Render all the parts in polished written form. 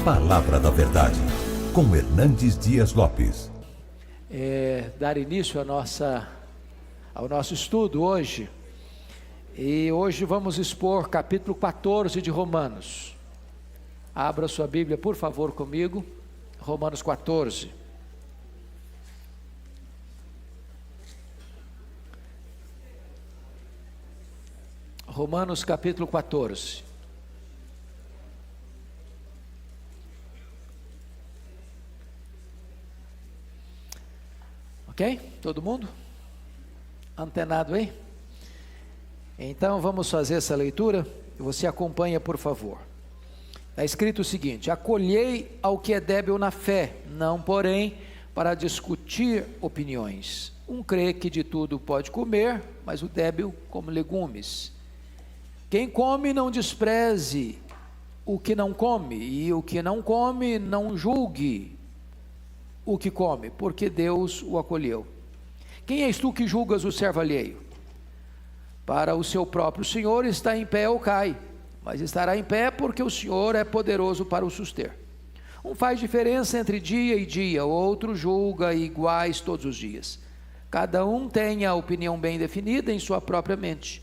Palavra da Verdade, com Hernandes Dias Lopes. Dar início ao nosso estudo hoje. E hoje vamos expor capítulo 14 de Romanos. Abra sua Bíblia, por favor, comigo. Romanos 14. Romanos capítulo 14. Ok? Todo mundo? Antenado aí? Então vamos fazer essa leitura. Você acompanha, por favor. Está escrito o seguinte: acolhei ao que é débil na fé, não porém para discutir opiniões. Um crê que de tudo pode comer, mas o débil come legumes. Quem come não despreze o que não come, e o que não come não julgue o que come, porque Deus o acolheu. Quem és tu que julgas o servo alheio? Para o seu próprio Senhor está em pé ou cai, mas estará em pé porque o Senhor é poderoso para o suster. Um faz diferença entre dia e dia, o outro julga iguais todos os dias. Cada um tem a opinião bem definida em sua própria mente.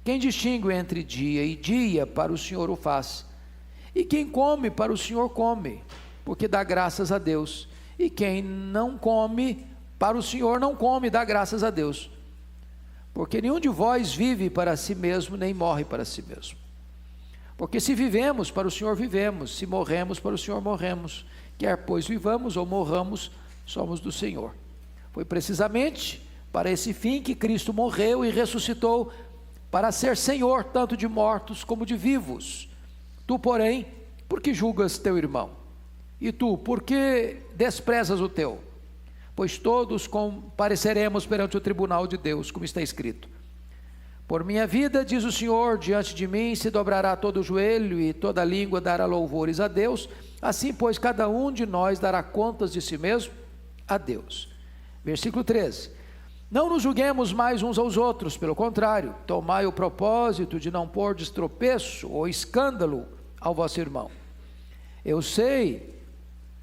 Quem distingue entre dia e dia, para o Senhor o faz. E quem come, para o Senhor come, porque dá graças a Deus. E quem não come, para o Senhor não come, dá graças a Deus. Porque nenhum de vós vive para si mesmo, nem morre para si mesmo. Porque se vivemos, para o Senhor vivemos, se morremos, para o Senhor morremos. Quer pois vivamos ou morramos, somos do Senhor. Foi precisamente para esse fim que Cristo morreu e ressuscitou, para ser Senhor tanto de mortos como de vivos. Tu, porém, por que julgas teu irmão? E tu, por que desprezas o teu? Pois todos compareceremos perante o tribunal de Deus, como está escrito. Por minha vida, diz o Senhor, diante de mim se dobrará todo o joelho e toda língua dará louvores a Deus. Assim, pois, cada um de nós dará contas de si mesmo a Deus. Versículo 13. Não nos julguemos mais uns aos outros, pelo contrário, tomai o propósito de não pôr de tropeço ou escândalo ao vosso irmão. Eu sei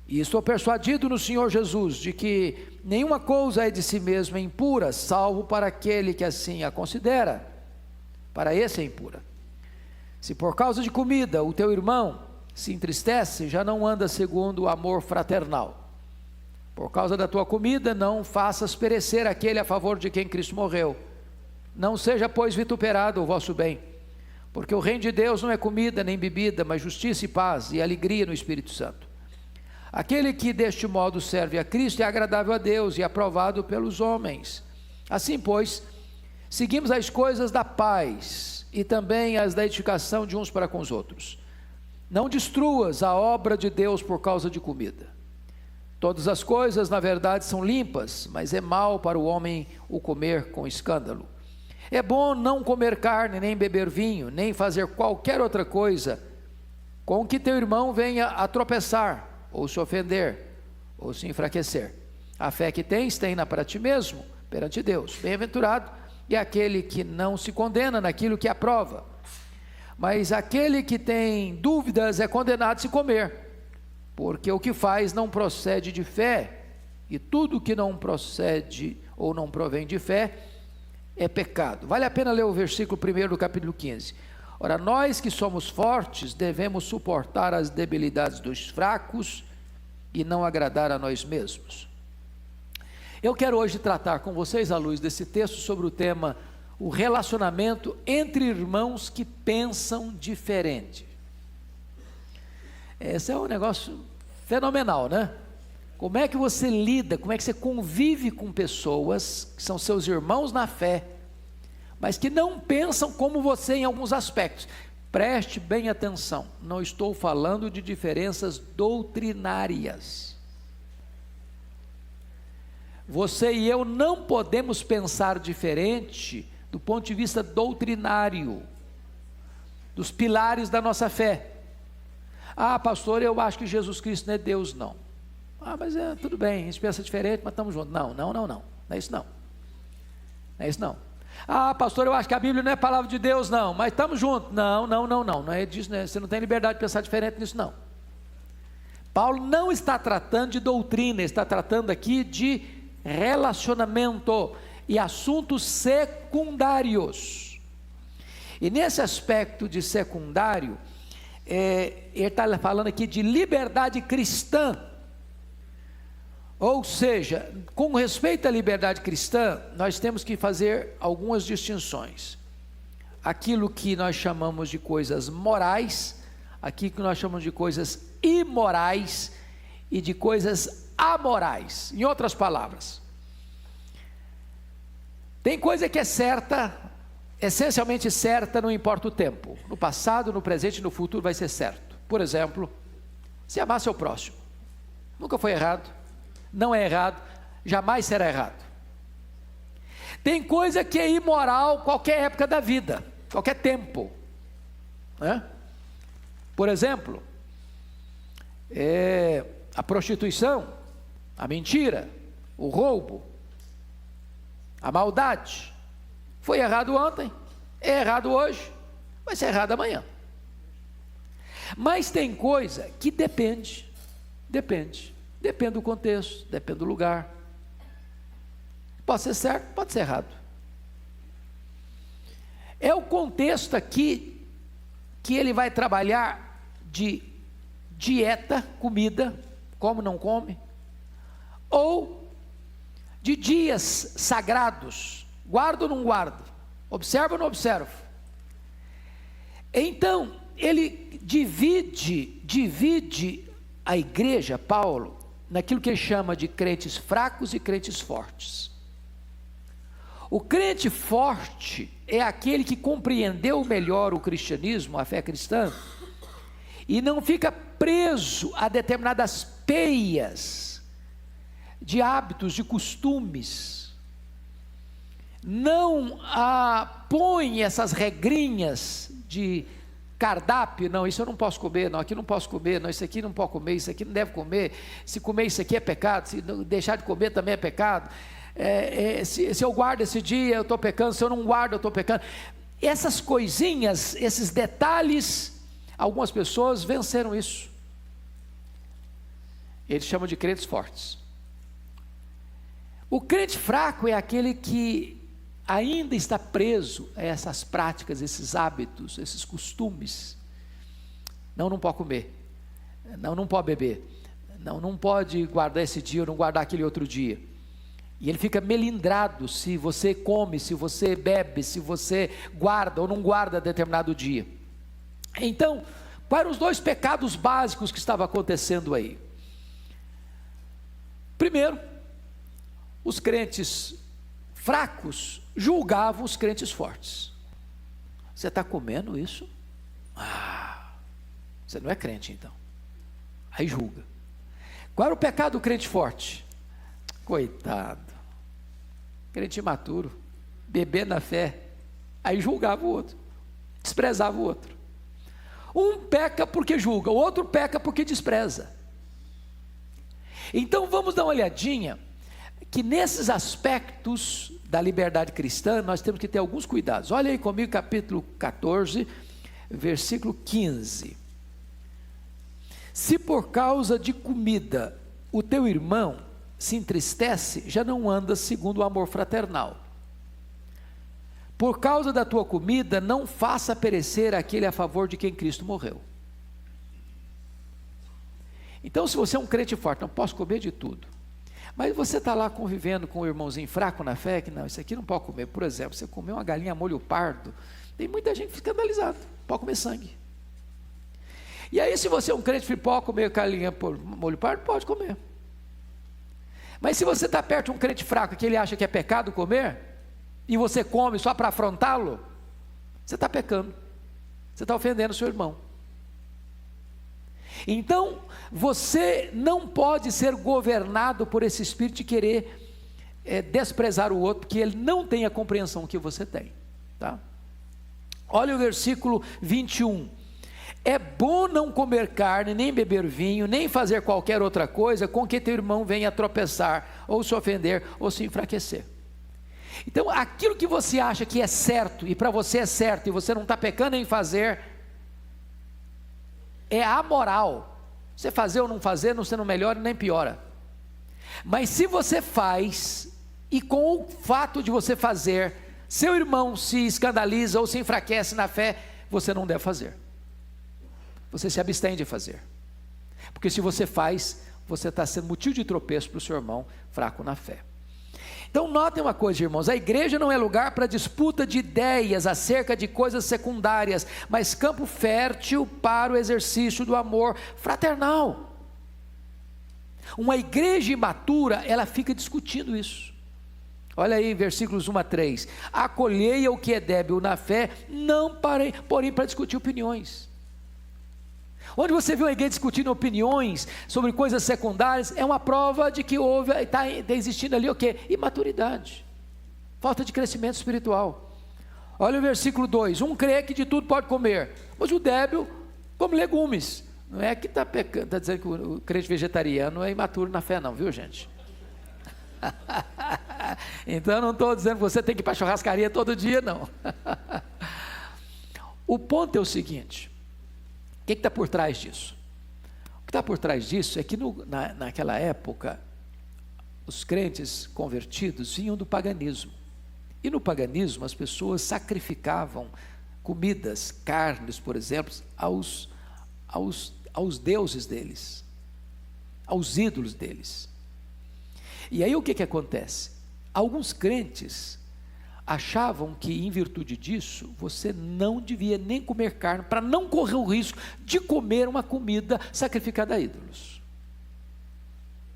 e estou persuadido no Senhor Jesus, de que nenhuma coisa é de si mesma impura, salvo para aquele que assim a considera. Para esse é impura. Se por causa de comida o teu irmão se entristece, já não anda segundo o amor fraternal. Por causa da tua comida não faças perecer aquele a favor de quem Cristo morreu. Não seja, pois, vituperado o vosso bem, porque o reino de Deus não é comida nem bebida, mas justiça e paz e alegria no Espírito Santo. Aquele que deste modo serve a Cristo é agradável a Deus e aprovado pelos homens. Assim, pois, seguimos as coisas da paz e também as da edificação de uns para com os outros. Não destruas a obra de Deus por causa de comida. Todas as coisas, na verdade, são limpas, mas é mal para o homem o comer com escândalo. É bom não comer carne, nem beber vinho, nem fazer qualquer outra coisa com que teu irmão venha a tropeçar, ou se ofender, ou se enfraquecer. A fé que tens, tem-na para ti mesmo, perante Deus. Bem-aventurado é aquele que não se condena naquilo que aprova. Mas aquele que tem dúvidas é condenado a se comer, porque o que faz não procede de fé, e tudo que não procede ou não provém de fé é pecado. Vale a pena ler o versículo 1 do capítulo 15. Ora, nós que somos fortes devemos suportar as debilidades dos fracos e não agradar a nós mesmos. Eu quero hoje tratar com vocês, à luz desse texto, sobre o tema, o relacionamento entre irmãos que pensam diferente. Esse é um negócio fenomenal, né? Como é que você lida, como é que você convive com pessoas que são seus irmãos na fé, mas que não pensam como você em alguns aspectos. Preste bem atenção, não estou falando de diferenças doutrinárias. Você e eu não podemos pensar diferente do ponto de vista doutrinário, dos pilares da nossa fé. Ah, pastor, eu acho que Jesus Cristo não é Deus, não. Ah, mas tudo bem, a gente pensa diferente, mas estamos juntos. Não é isso não. Não é isso não. Ah, pastor, eu acho que a Bíblia não é palavra de Deus, não, mas estamos juntos. Não é disso, né? Você não tem liberdade de pensar diferente nisso, não. Paulo não está tratando de doutrina, está tratando aqui de relacionamento e assuntos secundários. E nesse aspecto de secundário, ele está falando aqui de liberdade cristã. Ou seja, com respeito à liberdade cristã, nós temos que fazer algumas distinções. Aquilo que nós chamamos de coisas morais, aquilo que nós chamamos de coisas imorais e de coisas amorais. Em outras palavras, tem coisa que é certa, essencialmente certa, não importa o tempo. No passado, no presente e no futuro vai ser certo. Por exemplo, se amar seu próximo. Nunca foi errado, não é errado, jamais será errado. Tem coisa que é imoral qualquer época da vida, qualquer tempo, né? Por exemplo, a prostituição, a mentira, o roubo, a maldade. Foi errado ontem, é errado hoje, vai ser errado amanhã. Mas tem coisa que depende do contexto, depende do lugar. Pode ser certo, pode ser errado. É o contexto aqui que ele vai trabalhar de dieta, comida, come ou não come, ou de dias sagrados, guarda ou não guarda, observa ou não observa. Então, ele divide a igreja, Paulo, naquilo que ele chama de crentes fracos e crentes fortes. O crente forte é aquele que compreendeu melhor o cristianismo, a fé cristã, e não fica preso a determinadas peias de hábitos, de costumes, não põe essas regrinhas de cardápio, não, isso eu não posso comer, não, aqui não posso comer, não, isso aqui não pode comer, isso aqui não deve comer, se comer isso aqui é pecado, se deixar de comer também é pecado, se eu guardo esse dia eu estou pecando, se eu não guardo eu estou pecando. Essas coisinhas, esses detalhes, algumas pessoas venceram isso. Eles chamam de crentes fortes. O crente fraco é aquele que ainda está preso a essas práticas, esses hábitos, esses costumes. Não pode comer, não pode beber, não pode guardar esse dia ou não guardar aquele outro dia. E ele fica melindrado se você come, se você bebe, se você guarda ou não guarda determinado dia. Então, quais eram os dois pecados básicos que estavam acontecendo aí? Primeiro, os crentes fracos julgavam os crentes fortes. Você está comendo isso? Você não é crente então. Aí julga. Qual era o pecado do crente forte? Coitado, crente imaturo, bebê na fé. Aí julgava o outro, desprezava o outro. Um peca porque julga, o outro peca porque despreza. Então vamos dar uma olhadinha, que nesses aspectos da liberdade cristã, nós temos que ter alguns cuidados. Olha aí comigo capítulo 14, versículo 15. Se por causa de comida o teu irmão se entristece, já não anda segundo o amor fraternal. Por causa da tua comida, não faça perecer aquele a favor de quem Cristo morreu. Então, se você é um crente forte, não posso comer de tudo, mas você está lá convivendo com um irmãozinho fraco na fé, que não, isso aqui não pode comer. Por exemplo, você comeu uma galinha a molho pardo, tem muita gente que fica escandalizada, pode comer sangue. E aí, se você é um crente que pode comer galinha por molho pardo, pode comer. Mas se você está perto de um crente fraco que ele acha que é pecado comer, e você come só para afrontá-lo, você está pecando, você está ofendendo o seu irmão. Então, você não pode ser governado por esse espírito de querer desprezar o outro, porque ele não tem a compreensão que você tem, tá? Olha o versículo 21. É bom não comer carne, nem beber vinho, nem fazer qualquer outra coisa com que teu irmão venha tropeçar, ou se ofender, ou se enfraquecer. Então, aquilo que você acha que é certo, e para você é certo, e você não está pecando em fazer, é amoral, Você fazer ou não fazer, você não melhora nem piora. Mas se você faz, e com o fato de você fazer, seu irmão se escandaliza ou se enfraquece na fé, você não deve fazer. Você se abstém de fazer. Porque se você faz, você está sendo motivo de tropeço para o seu irmão fraco na fé. Então notem uma coisa, irmãos, a igreja não é lugar para disputa de ideias acerca de coisas secundárias, mas campo fértil para o exercício do amor fraternal. Uma igreja imatura, ela fica discutindo isso. Olha aí, versículos 1 a 3. Acolhei o que é débil na fé, não parei, porém para discutir opiniões. Onde você viu a igreja discutindo opiniões sobre coisas secundárias, é uma prova de que está existindo ali o quê? Imaturidade, falta de crescimento espiritual. Olha o versículo 2, um crê que de tudo pode comer, mas o débil come legumes. Não é que está dizendo que o crente vegetariano é imaturo na fé não, viu gente? Então eu não estou dizendo que você tem que ir para a churrascaria todo dia não. O ponto é o seguinte, o que está por trás disso? O que está por trás disso é que naquela época, os crentes convertidos vinham do paganismo. E no paganismo as pessoas sacrificavam comidas, carnes, por exemplo, aos deuses deles, aos ídolos deles. E aí o que acontece? Alguns crentes achavam que em virtude disso, você não devia nem comer carne, para não correr o risco de comer uma comida sacrificada a ídolos.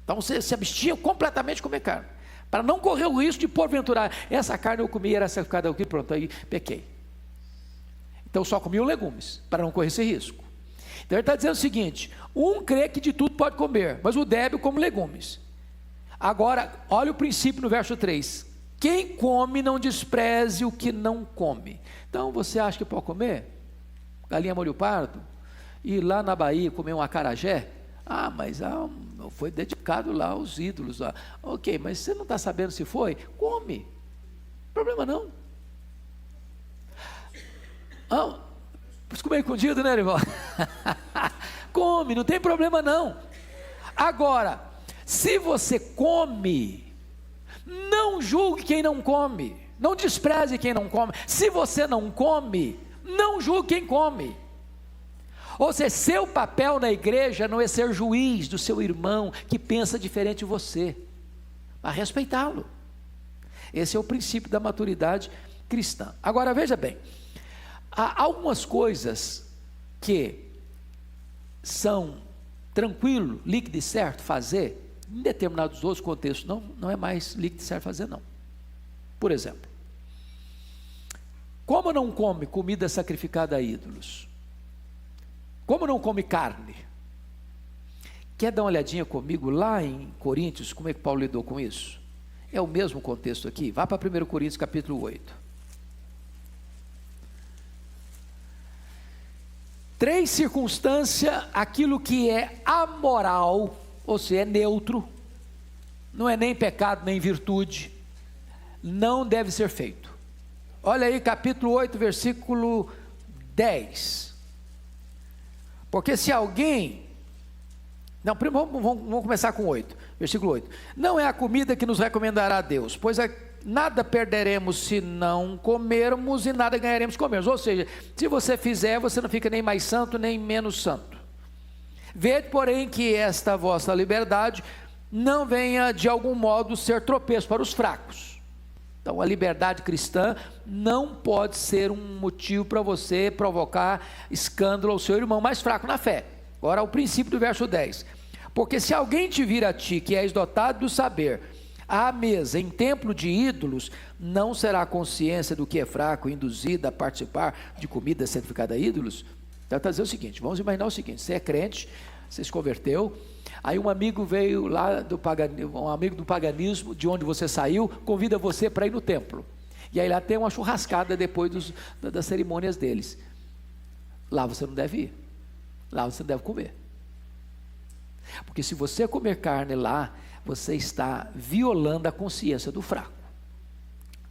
Então você se abstinha completamente de comer carne, para não correr o risco de porventura, essa carne eu comi, era sacrificada ao que, pronto, aí pequei. Então só comiam legumes, para não correr esse risco. Então ele está dizendo o seguinte, um crê que de tudo pode comer, mas o débil come legumes. Agora, olha o princípio no verso 3, quem come não despreze o que não come. Então você acha que pode comer galinha molho pardo, ir lá na Bahia comer um acarajé? Mas foi dedicado lá aos ídolos lá. Ok, mas você não está sabendo se foi? Come, problema não. Por comer escondido, né, irmão? Come, não tem problema não. Agora, se você come, não julgue quem não come, não despreze quem não come. Se você não come, não julgue quem come. Ou seja, seu papel na igreja não é ser juiz do seu irmão que pensa diferente de você, mas respeitá-lo. Esse é o princípio da maturidade cristã. Agora veja bem, há algumas coisas que são tranquilo, líquido e certo fazer, em determinados outros contextos não é mais líquido e certo fazer não. Por exemplo, como não come comida sacrificada a ídolos? Como não come carne? Quer dar uma olhadinha comigo lá em Coríntios, como é que Paulo lidou com isso? É o mesmo contexto aqui, vá para 1 Coríntios capítulo 8. 3 circunstâncias, aquilo que é amoral, ou seja, é neutro, não é nem pecado nem virtude, não deve ser feito. Olha aí capítulo 8, versículo 10. Porque se alguém, vamos começar com 8, versículo 8. Não é a comida que nos recomendará a Deus, pois nada perderemos se não comermos e nada ganharemos se comermos. Ou seja, se você fizer, você não fica nem mais santo nem menos santo. Vede, porém, que esta vossa liberdade não venha de algum modo ser tropeço para os fracos. Então a liberdade cristã não pode ser um motivo para você provocar escândalo ao seu irmão mais fraco na fé. Agora o princípio do verso 10, porque se alguém te vir a ti que és dotado do saber, à mesa em templo de ídolos, não será a consciência do que é fraco induzida a participar de comida sacrificada a ídolos? Então está dizendo o seguinte, vamos imaginar o seguinte, você é crente, você se converteu, aí um amigo veio lá um amigo do paganismo, de onde você saiu, convida você para ir no templo, e aí lá tem uma churrascada depois das cerimônias deles. Lá você não deve ir, lá você não deve comer, porque se você comer carne lá, você está violando a consciência do fraco.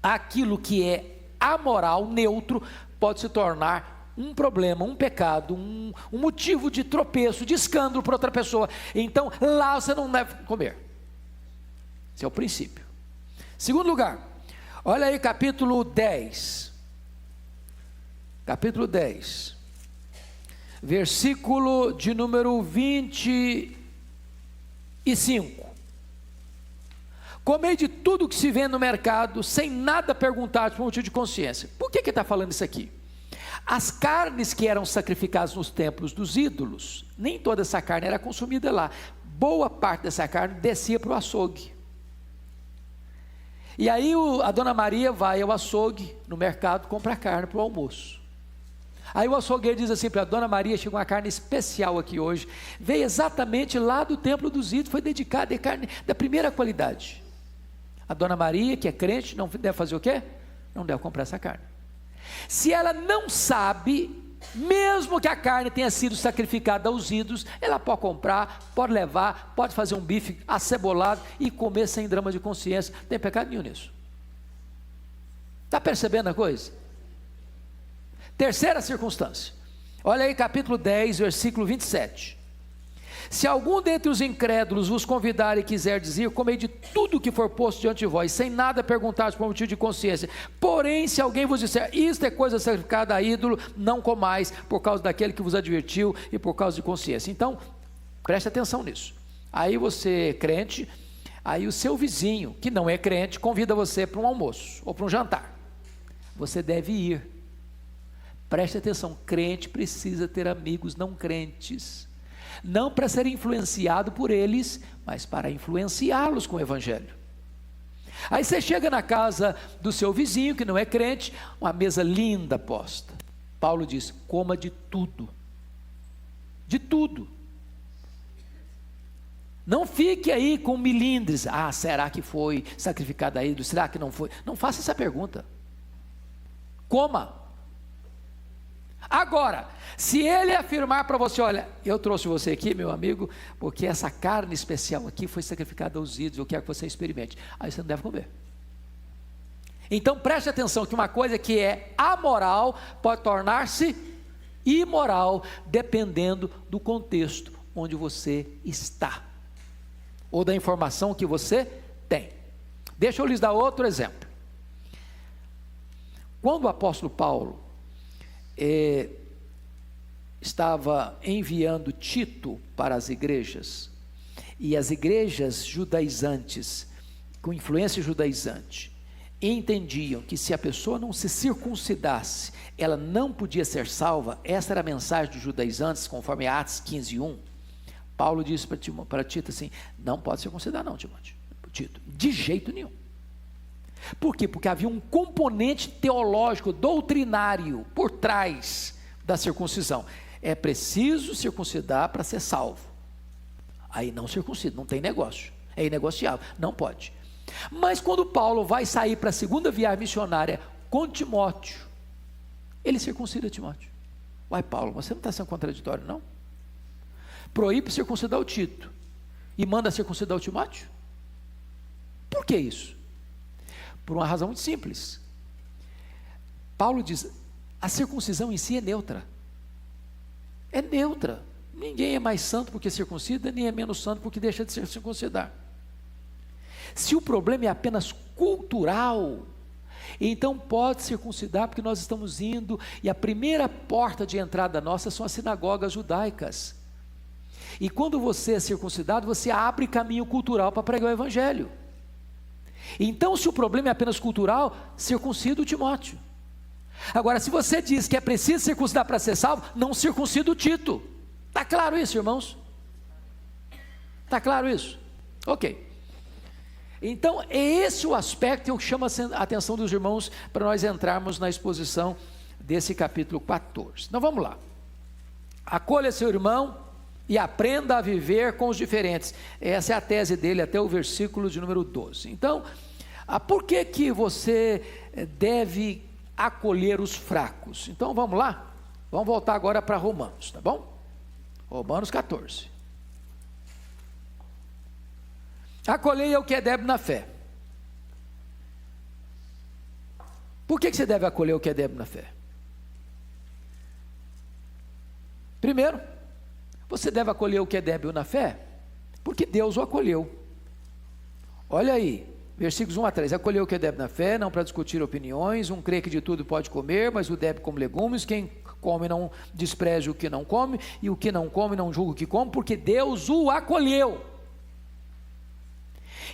Aquilo que é amoral, neutro, pode se tornar um problema, um pecado, um motivo de tropeço, de escândalo para outra pessoa, então lá você não deve comer. Esse é o princípio. Segundo lugar, olha aí capítulo 10. Capítulo 10. Versículo de número 25. Comei de tudo que se vende no mercado, sem nada perguntar por motivo de consciência. Por que ele está falando isso aqui? As carnes que eram sacrificadas nos templos dos ídolos, nem toda essa carne era consumida lá. Boa parte dessa carne descia para o açougue. E aí a dona Maria vai ao açougue, no mercado, comprar carne para o almoço. Aí o açougueiro diz assim para a dona Maria: chegou uma carne especial aqui hoje, veio exatamente lá do templo dos ídolos, foi dedicada, é carne da primeira qualidade. A dona Maria, que é crente, não deve fazer o quê? Não deve comprar essa carne. Se ela não sabe, mesmo que a carne tenha sido sacrificada aos ídolos, ela pode comprar, pode levar, pode fazer um bife acebolado e comer sem drama de consciência, não tem pecado nenhum nisso. Está percebendo a coisa? Terceira circunstância, olha aí capítulo 10, versículo 27. Se algum dentre os incrédulos vos convidar e quiser dizer: comei de tudo que for posto diante de vós, sem nada perguntar por motivo de consciência. Porém, se alguém vos disser: isto é coisa sacrificada a ídolo, não comais, por causa daquele que vos advertiu e por causa de consciência. Então, preste atenção nisso. Aí você é crente, aí o seu vizinho, que não é crente, convida você para um almoço ou para um jantar. Você deve ir. Preste atenção, crente precisa ter amigos não crentes. Não para ser influenciado por eles, mas para influenciá-los com o evangelho. Aí você chega na casa do seu vizinho, que não é crente, uma mesa linda posta. Paulo diz: coma de tudo. De tudo. Não fique aí com milindres. Ah, será que foi sacrificado a ídolo? Será que não foi? Não faça essa pergunta. Coma. Agora, se ele afirmar para você: olha, eu trouxe você aqui, meu amigo, porque essa carne especial aqui foi sacrificada aos ídolos, eu quero que você experimente, aí você não deve comer. Então preste atenção que uma coisa que é amoral pode tornar-se imoral, dependendo do contexto onde você está, ou da informação que você tem. Deixa eu lhes dar outro exemplo. Quando o apóstolo Paulo estava enviando Tito para as igrejas, e as igrejas judaizantes, com influência judaizante, entendiam que se a pessoa não se circuncidasse, ela não podia ser salva. Essa era a mensagem dos judaizantes, conforme Atos 15:1. Paulo disse para Tito assim: não pode circuncidar não, Timóteo, Tito, de jeito nenhum. Por quê? Porque havia um componente teológico, doutrinário, por trás da circuncisão. É preciso circuncidar para ser salvo. Aí não circuncida, não tem negócio, é inegociável, não pode. Mas quando Paulo vai sair para a segunda viagem missionária com Timóteo, ele circuncida Timóteo. Uai, Paulo, você não está sendo contraditório, não? Proíbe circuncidar o Tito e manda circuncidar o Timóteo? Por que isso? Por uma razão muito simples. Paulo diz: a circuncisão em si é neutra. É neutra. Ninguém é mais santo porque circuncida, nem é menos santo porque deixa de circuncidar. Se o problema é apenas cultural, então pode circuncidar, porque nós estamos indo, e a primeira porta de entrada nossa são as sinagogas judaicas. E quando você é circuncidado, você abre caminho cultural para pregar o evangelho. Então, se o problema é apenas cultural, circuncida o Timóteo. Agora, se você diz que é preciso circuncidar para ser salvo, não circuncida o Tito. Está claro isso, irmãos? Está claro isso? Ok. Então, é esse o aspecto que eu chamo a atenção dos irmãos para nós entrarmos na exposição desse capítulo 14. Então, vamos lá. Acolha seu irmão e aprenda a viver com os diferentes. Essa é a tese dele até o versículo de número 12. Então, por que você deve acolher os fracos? Então vamos lá? Vamos voltar agora para Romanos, tá bom? Romanos 14. Acolhei o que é débil na fé. Por que você deve acolher o que é débil na fé? Primeiro, você deve acolher o que é débil na fé, porque Deus o acolheu. Olha aí, versículos 1 a 3, acolheu o que é débil na fé, não para discutir opiniões, um crê que de tudo pode comer, mas o débil come legumes, quem come não despreze o que não come, e o que não come não julga o que come, porque Deus o acolheu.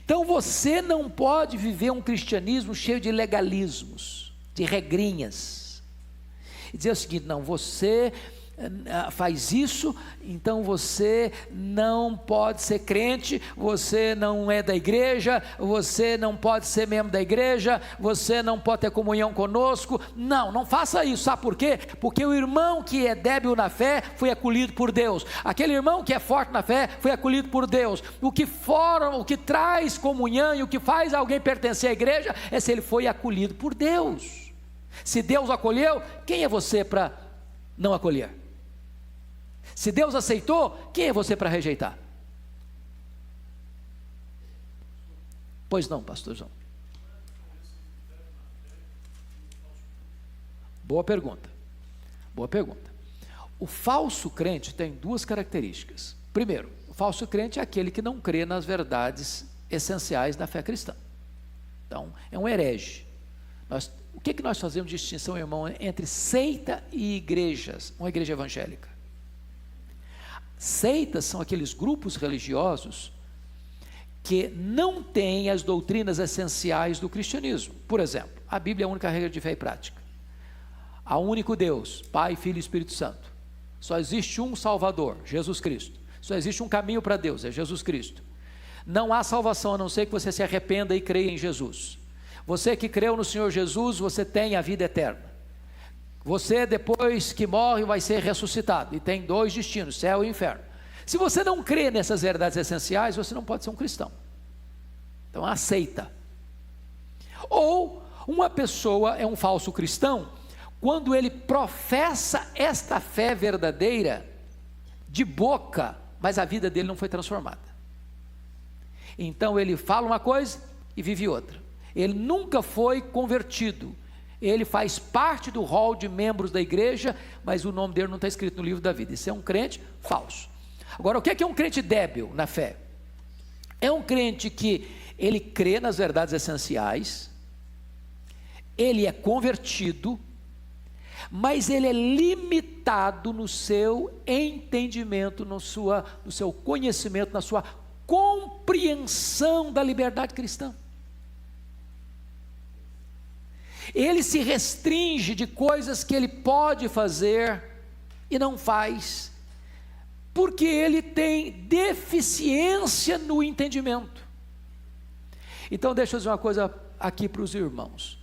Então você não pode viver um cristianismo cheio de legalismos, de regrinhas, e dizer o seguinte: não, você faz isso, então você não pode ser crente, você não é da igreja, você não pode ser membro da igreja, você não pode ter comunhão conosco. Não faça isso. Sabe por quê? Porque o irmão que é débil na fé foi acolhido por Deus, aquele irmão que é forte na fé foi acolhido por Deus. O que traz comunhão e o que faz alguém pertencer à igreja é se ele foi acolhido por Deus. Se Deus acolheu, quem é você para não acolher? Se Deus aceitou, quem é você para rejeitar? Pois não, pastor João. Boa pergunta. O falso crente tem duas características. Primeiro, o falso crente é aquele que não crê nas verdades essenciais da fé cristã. Então, é um herege. O que nós fazemos de distinção, irmão, entre seita e igrejas, uma igreja evangélica? Seitas são aqueles grupos religiosos que não têm as doutrinas essenciais do cristianismo. Por exemplo, a Bíblia é a única regra de fé e prática. Há um único Deus, Pai, Filho e Espírito Santo. Só existe um Salvador, Jesus Cristo. Só existe um caminho para Deus, é Jesus Cristo. Não há salvação a não ser que você se arrependa e creia em Jesus. Você que creu no Senhor Jesus, você tem a vida eterna. Você, depois que morre, vai ser ressuscitado, e tem dois destinos, céu e inferno. Se você não crê nessas verdades essenciais, você não pode ser um cristão. Então aceita. Ou uma pessoa é um falso cristão quando ele professa esta fé verdadeira de boca, mas a vida dele não foi transformada. Então ele fala uma coisa e vive outra. Ele nunca foi convertido. Ele faz parte do rol de membros da igreja, mas o nome dele não está escrito no livro da vida. Isso é um crente falso. Agora, o que é um crente débil na fé? É um crente que ele crê nas verdades essenciais, ele é convertido, mas ele é limitado no seu entendimento, no seu conhecimento, na sua compreensão da liberdade cristã. Ele se restringe de coisas que ele pode fazer e não faz, porque ele tem deficiência no entendimento. Então deixa eu dizer uma coisa aqui para os irmãos.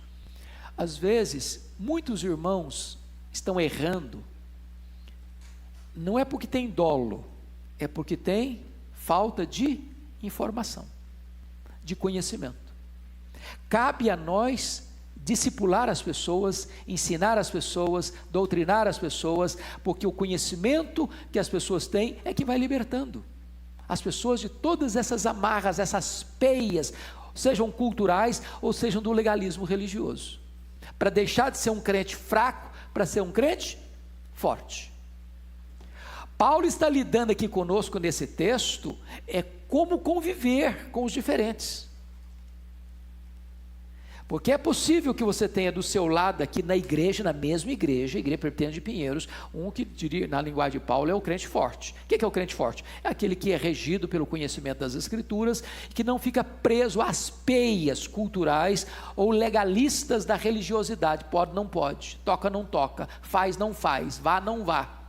Às vezes, muitos irmãos estão errando, não é porque tem dolo, é porque tem falta de informação, de conhecimento. Cabe a nós discipular as pessoas, ensinar as pessoas, doutrinar as pessoas, porque o conhecimento que as pessoas têm é que vai libertando as pessoas de todas essas amarras, essas peias, sejam culturais ou sejam do legalismo religioso, para deixar de ser um crente fraco, para ser um crente forte. Paulo está lidando aqui conosco nesse texto, é como conviver com os diferentes. Porque é possível que você tenha do seu lado aqui na igreja, na mesma igreja, a igreja Presbiteriana de Pinheiros, um que diria, na linguagem de Paulo, é o crente forte. O que é o crente forte? É aquele que é regido pelo conhecimento das Escrituras, que não fica preso às peias culturais ou legalistas da religiosidade. Pode, não pode, toca, não toca, faz, não faz, vá, não vá.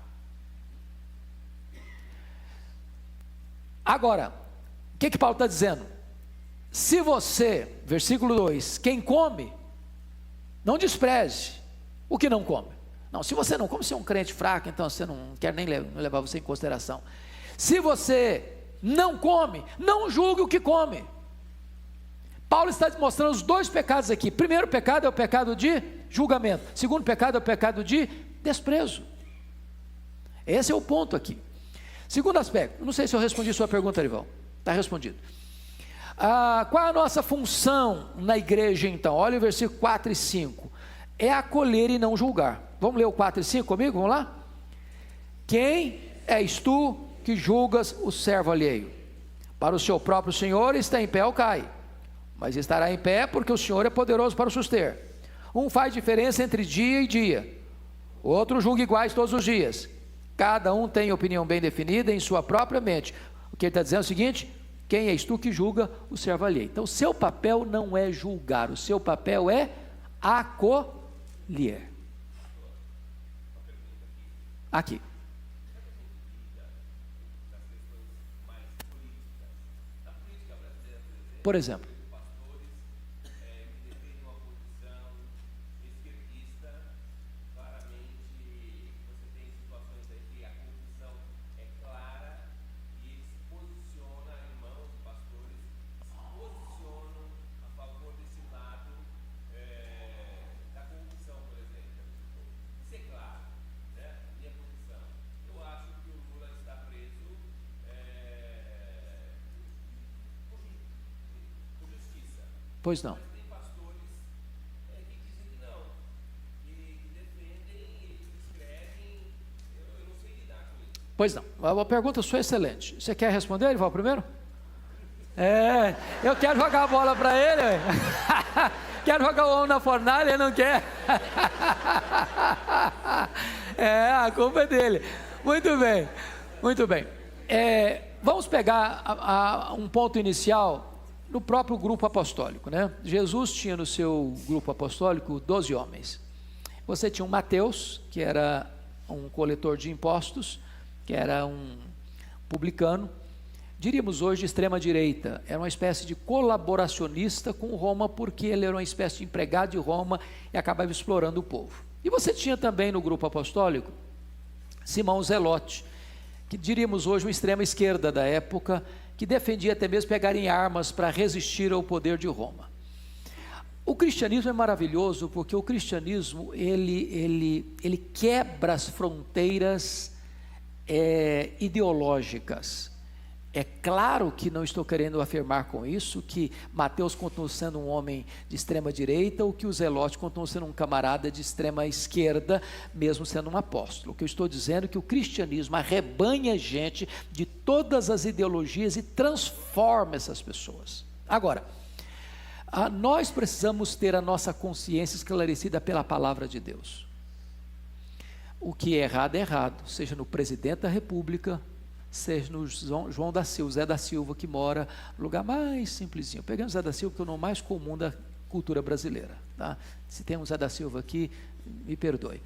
Agora, o que Paulo está dizendo? Se você, versículo 2, quem come, não despreze o que não come. Não, se você não come, você é um crente fraco, então você não quer nem levar você em consideração. Se você não come, não julgue o que come. Paulo está mostrando os dois pecados aqui. Primeiro pecado é o pecado de julgamento. Segundo pecado é o pecado de desprezo. Esse é o ponto aqui. Segundo aspecto, não sei se eu respondi sua pergunta, Arivão. Está respondido. Qual é a nossa função na igreja então? Olha o versículo 4 e 5. É acolher e não julgar. Vamos ler o 4 e 5 comigo? Vamos lá? Quem és tu que julgas o servo alheio? Para o seu próprio Senhor está em pé ou cai, mas estará em pé porque o Senhor é poderoso para o suster. Um faz diferença entre dia e dia, o outro julga iguais todos os dias. Cada um tem opinião bem definida em sua própria mente. O que ele está dizendo é o seguinte: quem és tu que julga o servo alheio? Então, o seu papel não é julgar, o seu papel é acolher. Aqui. Por exemplo, pois não. Tem pastores que dizem que não, que defendem, escrevem, eu não sei lidar com isso. Pois não, a pergunta sua é excelente. Você quer responder, Erival, primeiro? Eu quero jogar a bola para ele. Quero jogar o homem na fornalha, ele não quer. A culpa é dele. Muito bem, muito bem. Vamos pegar um ponto inicial no próprio grupo apostólico, né? Jesus tinha no seu grupo apostólico 12 homens. Você tinha um Mateus, que era um coletor de impostos, que era um publicano, diríamos hoje de extrema direita, era uma espécie de colaboracionista com Roma, porque ele era uma espécie de empregado de Roma e acabava explorando o povo. E você tinha também no grupo apostólico Simão Zelote, que diríamos hoje uma extrema esquerda da época, que defendia até mesmo pegarem armas para resistir ao poder de Roma. O cristianismo é maravilhoso, porque o cristianismo, ele quebra as fronteiras ideológicas. É claro que não estou querendo afirmar com isso que Mateus continua sendo um homem de extrema direita, ou que o Zelote continua sendo um camarada de extrema esquerda, mesmo sendo um apóstolo. O que eu estou dizendo é que o cristianismo arrebanha gente de todas as ideologias e transforma essas pessoas. Agora, nós precisamos ter a nossa consciência esclarecida pela palavra de Deus. O que é errado, seja no presidente da república, seja no João da Silva, Zé da Silva, que mora no lugar mais simplesinho. Pegando o Zé da Silva, que é o nome mais comum da cultura brasileira, tá? Se tem um Zé da Silva aqui, me perdoe.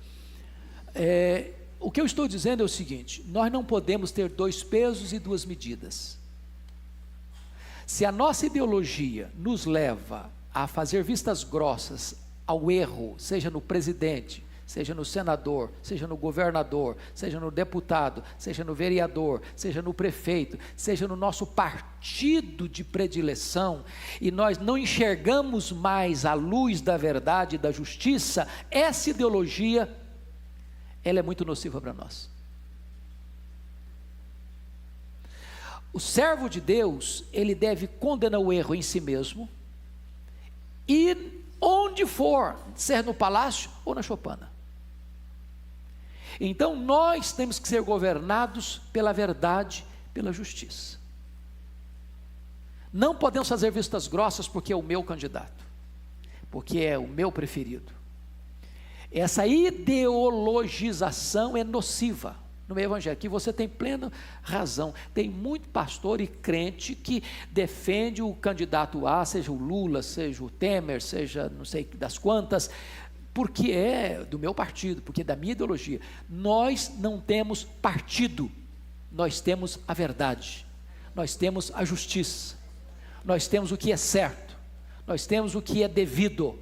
O que eu estou dizendo é o seguinte: nós não podemos ter dois pesos e duas medidas. Se a nossa ideologia nos leva a fazer vistas grossas ao erro, seja no presidente, seja no senador, seja no governador, seja no deputado, seja no vereador, seja no prefeito, seja no nosso partido de predileção, e nós não enxergamos mais a luz da verdade e da justiça, essa ideologia, ela é muito nociva para nós. O servo de Deus, ele deve condenar o erro em si mesmo, e onde for, seja no palácio ou na choupana. Então nós temos que ser governados pela verdade, pela justiça. Não podemos fazer vistas grossas porque é o meu candidato, porque é o meu preferido. Essa ideologização é nociva no meio evangélico, que você tem plena razão. Tem muito pastor e crente que defende o candidato A, seja o Lula, seja o Temer, seja não sei das quantas, porque é do meu partido, porque é da minha ideologia. Nós não temos partido, nós temos a verdade, nós temos a justiça, nós temos o que é certo, nós temos o que é devido.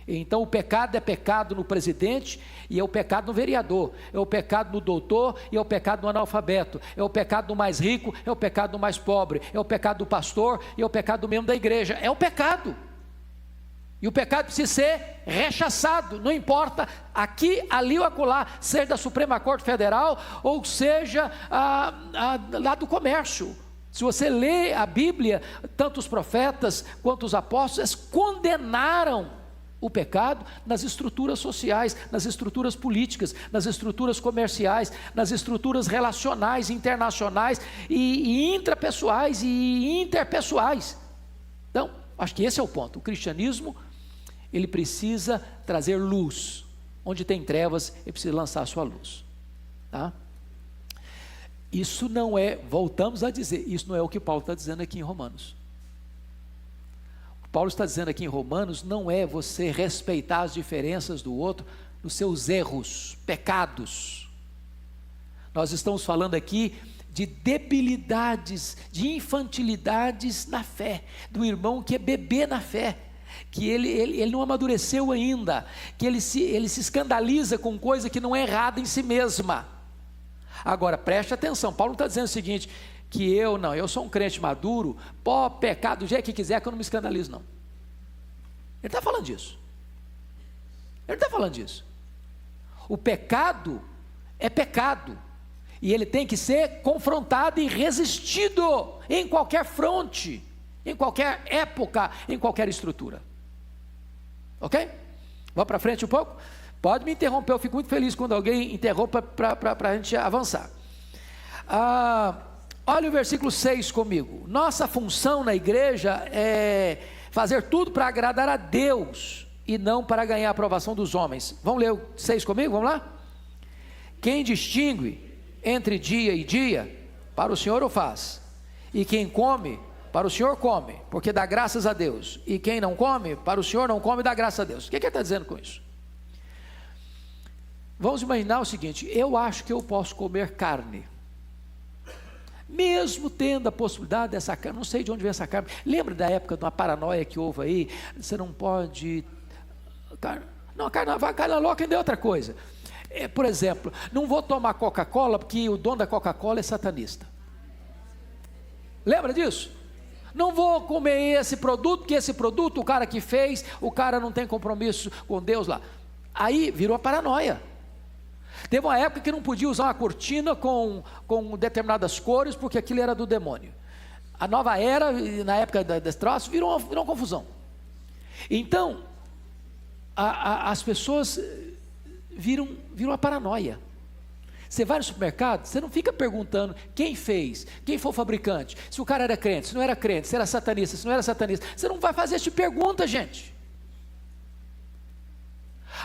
Então o pecado é pecado no presidente, e é o pecado no vereador, é o pecado no doutor, e é o pecado no analfabeto, é o pecado do mais rico, é o pecado do mais pobre, é o pecado do pastor, e é o pecado do membro da igreja. É o pecado. E o pecado precisa ser rechaçado, não importa aqui, ali ou acolá, seja da Suprema Corte Federal, ou seja lá do comércio. Se você lê a Bíblia, tanto os profetas quanto os apóstolos, eles condenaram o pecado nas estruturas sociais, nas estruturas políticas, nas estruturas comerciais, nas estruturas relacionais, internacionais e intrapessoais e interpessoais. Então, acho que esse é o ponto. O cristianismo, ele precisa trazer luz. Onde tem trevas, ele precisa lançar a sua luz. Tá? Isso não é, voltamos a dizer, isso não é o que Paulo está dizendo aqui em Romanos. Paulo está dizendo aqui em Romanos, não é você respeitar as diferenças do outro nos seus erros, pecados. Nós estamos falando aqui de debilidades, de infantilidades na fé, do irmão que é bebê na fé, que ele não amadureceu ainda, que ele se escandaliza com coisa que não é errada em si mesma. Agora, preste atenção, Paulo não está dizendo o seguinte, que eu sou um crente maduro, pode pecar do jeito que quiser, que eu não me escandalizo, não. Ele está falando disso. Ele está falando disso. O pecado é pecado, e ele tem que ser confrontado e resistido, em qualquer fronte, em qualquer época, em qualquer estrutura. Ok? Vamos para frente um pouco? Pode me interromper, eu fico muito feliz quando alguém interrompa para a gente avançar. Olha o versículo 6 comigo. Nossa função na igreja é fazer tudo para agradar a Deus e não para ganhar a aprovação dos homens. Vamos ler o 6 comigo? Vamos lá? Quem distingue entre dia e dia, para o Senhor o faz. E quem come, para o Senhor come, porque dá graças a Deus. E quem não come, para o Senhor não come, dá graças a Deus. O que ele está dizendo com isso? Vamos imaginar o seguinte, eu acho que eu posso comer carne, mesmo tendo a possibilidade dessa carne, não sei de onde vem essa carne, lembra da época de uma paranoia que houve aí, você não pode, carne louca ainda é outra coisa, por exemplo, não vou tomar Coca-Cola porque o dono da Coca-Cola é satanista, lembra disso? Não vou comer esse produto, porque esse produto, o cara que fez, o cara não tem compromisso com Deus lá, aí virou a paranoia. Teve uma época que não podia usar uma cortina com determinadas cores, porque aquilo era do demônio. A nova era, na época desse troço, virou uma confusão. Então, as pessoas viram a paranoia. Você vai no supermercado, você não fica perguntando quem fez, quem foi o fabricante, se o cara era crente, se não era crente, se era satanista, se não era satanista. Você não vai fazer essa pergunta, gente.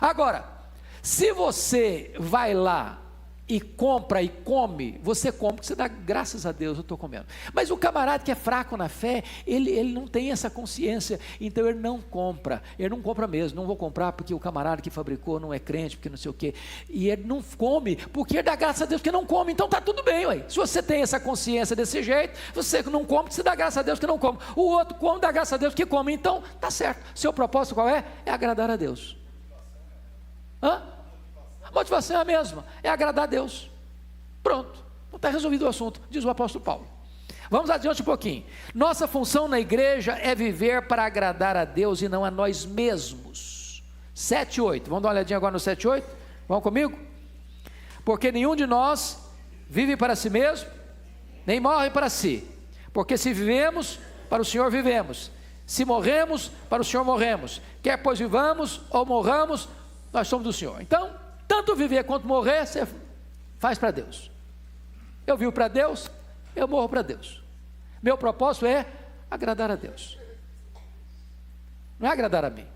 Agora, se você vai lá e compra e come, você come, porque você dá graças a Deus, eu estou comendo. Mas o camarada que é fraco na fé, ele não tem essa consciência, então ele não compra mesmo, não vou comprar porque o camarada que fabricou não é crente, porque não sei o quê, e ele não come, porque ele dá graças a Deus que não come, então está tudo bem, ué. Se você tem essa consciência desse jeito, você não come, você dá graças a Deus que não come, o outro come, dá graças a Deus que come, então está certo. Seu propósito qual é? É agradar a Deus. A motivação é a mesma, é agradar a Deus. Pronto, não está resolvido o assunto, diz o apóstolo Paulo. Vamos adiante um pouquinho. Nossa função na igreja é viver para agradar a Deus e não a nós mesmos. 7 e 8, vamos dar uma olhadinha agora no 7 e 8? Vão comigo? Porque nenhum de nós vive para si mesmo, nem morre para si. Porque se vivemos, para o Senhor vivemos. Se morremos, para o Senhor morremos. Quer pois vivamos ou morramos, nós somos do Senhor. Então, tanto viver quanto morrer, você faz para Deus. Eu vivo para Deus, eu morro para Deus. Meu propósito é agradar a Deus, não é agradar a mim.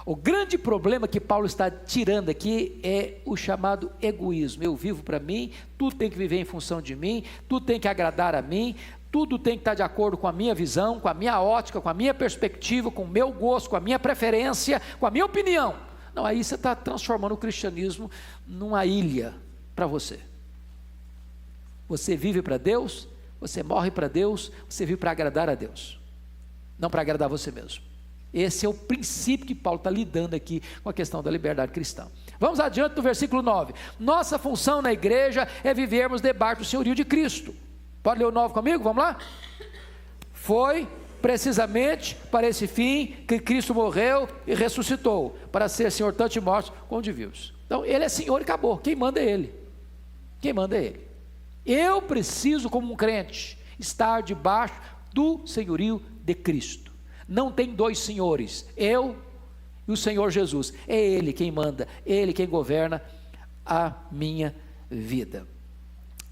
O grande problema que Paulo está tirando aqui é o chamado egoísmo. Eu vivo para mim, tudo tem que viver em função de mim, tudo tem que agradar a mim, tudo tem que estar de acordo com a minha visão, com a minha ótica, com a minha perspectiva, com o meu gosto, com a minha preferência, com a minha opinião. Não, aí você está transformando o cristianismo numa ilha para você. Você vive para Deus, você morre para Deus, você vive para agradar a Deus, não para agradar você mesmo. Esse é o princípio que Paulo está lidando aqui com a questão da liberdade cristã. Vamos adiante no versículo 9. Nossa função na igreja é vivermos debaixo do senhorio de Cristo. Pode ler o 9 comigo? Vamos lá? Foi precisamente para esse fim que Cristo morreu e ressuscitou, para ser Senhor tanto de mortos como de vivos. Então ele é Senhor e acabou, quem manda é Ele, eu preciso como um crente, estar debaixo do senhorio de Cristo, não tem dois senhores, eu e o Senhor Jesus. É Ele quem manda, Ele quem governa a minha vida.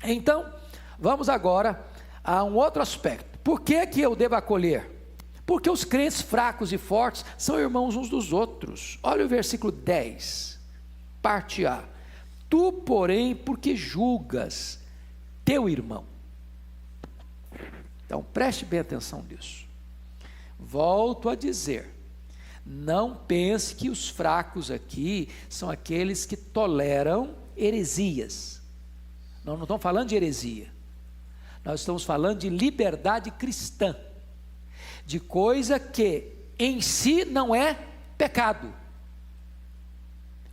Então, vamos agora a um outro aspecto. Por que que eu devo acolher? Porque os crentes fracos e fortes são irmãos uns dos outros. Olha o versículo 10, parte A. Tu, porém, porque julgas teu irmão. Então, preste bem atenção nisso. Volto a dizer, não pense que os fracos aqui são aqueles que toleram heresias. Nós não estamos falando de heresia. Nós estamos falando de liberdade cristã, de coisa que em si não é pecado.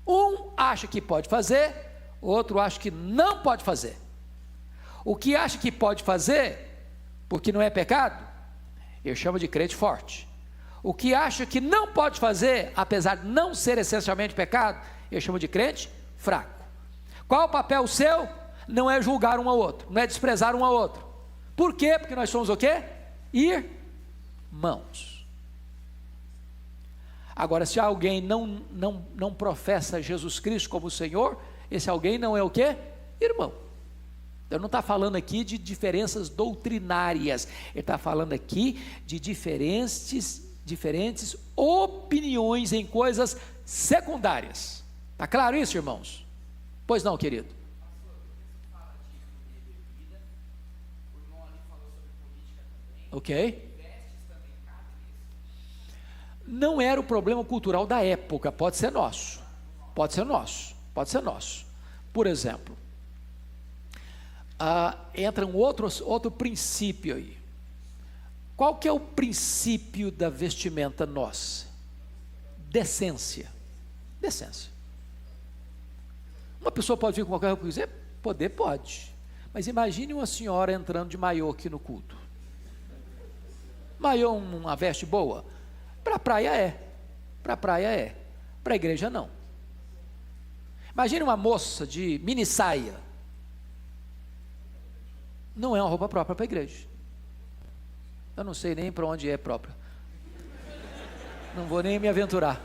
Um acha que pode fazer, outro acha que não pode fazer. O que acha que pode fazer, porque não é pecado, eu chamo de crente forte. O que acha que não pode fazer, apesar de não ser essencialmente pecado, eu chamo de crente fraco. Qual o papel seu? Não é julgar um ao outro, não é desprezar um ao outro. Por quê? Porque nós somos o quê? Irmãos. Agora, se alguém não professa Jesus Cristo como Senhor, esse alguém não é o quê? Irmão. Ele não está falando aqui de diferenças doutrinárias, ele está falando aqui de diferentes opiniões em coisas secundárias. Está claro isso, irmãos? Pois não, querido? Ok? Não era o problema cultural da época, pode ser nosso. Por exemplo, entra um outro princípio aí. Qual que é o princípio da vestimenta nossa? Decência. Uma pessoa pode vir com qualquer roupa e dizer, pode. Mas imagine uma senhora entrando de maiô aqui no culto. Maiô uma veste boa? Para a praia é. Para a igreja não. Imagine uma moça de mini saia. Não é uma roupa própria para a igreja. Eu não sei nem para onde é própria. Não vou nem me aventurar.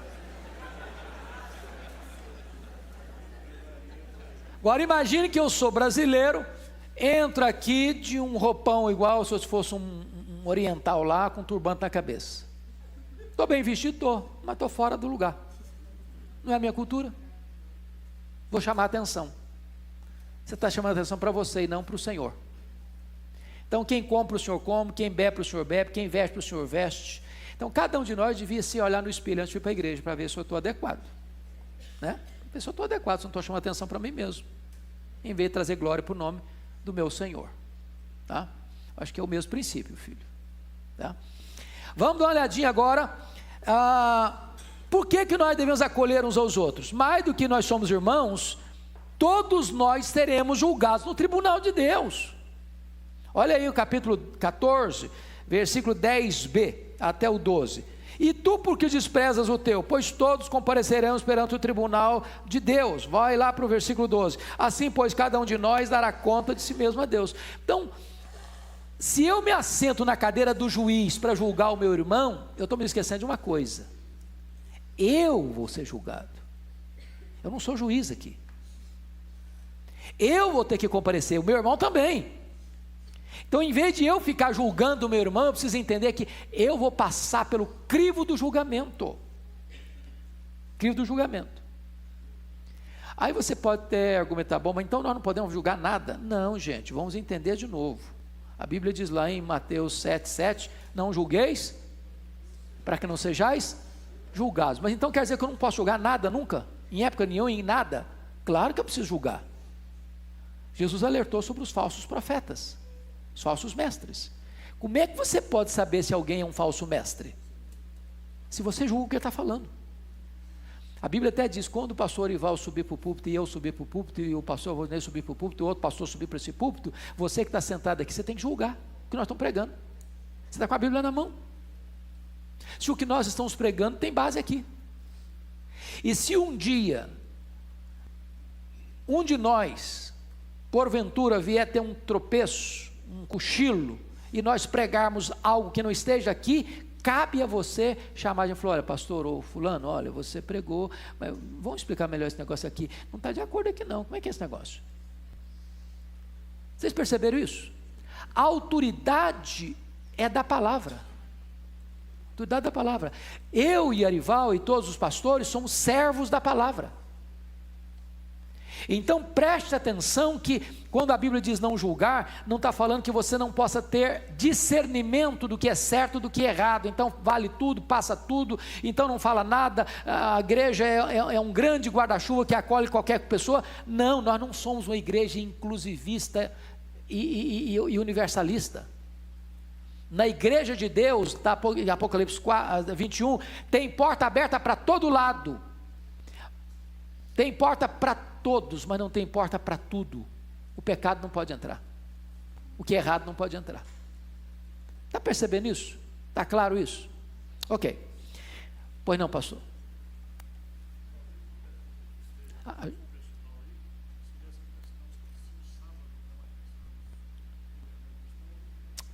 Agora imagine que eu sou brasileiro, entro aqui de um roupão igual se eu fosse um oriental lá, com um turbante na cabeça. Estou bem vestido, mas estou fora do lugar. Não é a minha cultura. Vou chamar a atenção. Você está chamando a atenção para você e não para o Senhor. Então, quem come para o Senhor come, quem bebe para o Senhor bebe, quem veste para o Senhor veste. Então, cada um de nós devia se olhar no espelho antes de ir para a igreja, para ver se eu estou adequado. Né? Ver se eu estou adequado, se eu não estou chamando atenção para mim mesmo. Em vez de trazer glória para o nome do meu Senhor. Tá? Acho que é o mesmo princípio, filho. Tá? Vamos dar uma olhadinha agora. Por que nós devemos acolher uns aos outros? Mais do que nós somos irmãos, todos nós seremos julgados no tribunal de Deus. Olha aí o capítulo 14, versículo 10b até o 12. E tu porque desprezas o teu? Pois todos compareceremos perante o tribunal de Deus. Vai lá para o versículo 12. Assim, pois, cada um de nós dará conta de si mesmo a Deus. Então, se eu me assento na cadeira do juiz para julgar o meu irmão, eu estou me esquecendo de uma coisa. Eu vou ser julgado. Eu não sou juiz aqui. Eu vou ter que comparecer, o meu irmão também. Então, em vez de eu ficar julgando o meu irmão, eu preciso entender que eu vou passar pelo crivo do julgamento. Aí você pode até argumentar, bom, mas então nós não podemos julgar nada. Não, gente, vamos entender de novo. A Bíblia diz lá em Mateus 7,7, não julgueis, para que não sejais julgados. Mas então quer dizer que eu não posso julgar nada nunca? Em época nenhuma, em nada? Claro que eu preciso julgar. Jesus alertou sobre os falsos profetas, os falsos mestres. Como é que você pode saber se alguém é um falso mestre? Se você julga o que ele está falando. A Bíblia até diz, quando o pastor Ival subir para o púlpito, e eu subir para o púlpito, e o pastor Rodney subir para o púlpito, e o outro pastor subir para esse púlpito, você que está sentado aqui, você tem que julgar o que nós estamos pregando. Você está com a Bíblia na mão. Se o que nós estamos pregando tem base aqui. E se um dia, um de nós, porventura vier ter um tropeço, um cochilo, e nós pregarmos algo que não esteja aqui, cabe a você chamar de falar: olha, pastor, ou fulano, olha, você pregou, mas vamos explicar melhor esse negócio aqui. Não está de acordo aqui não, como é que é esse negócio? Vocês perceberam isso? A autoridade é da palavra. Autoridade da palavra. Eu e Arival e todos os pastores somos servos da palavra. Então preste atenção que quando a Bíblia diz não julgar, não está falando que você não possa ter discernimento do que é certo e do que é errado. Então vale tudo, passa tudo, então não fala nada, a igreja é um grande guarda-chuva que acolhe qualquer pessoa. Não, nós não somos uma igreja inclusivista e universalista. Na igreja de Deus, tá, Apocalipse 21, tem porta aberta para todo lado, tem porta para todos, mas não tem porta para tudo. O pecado não pode entrar, o que é errado não pode entrar. Está percebendo isso? Está claro isso? Ok. Pois não, pastor?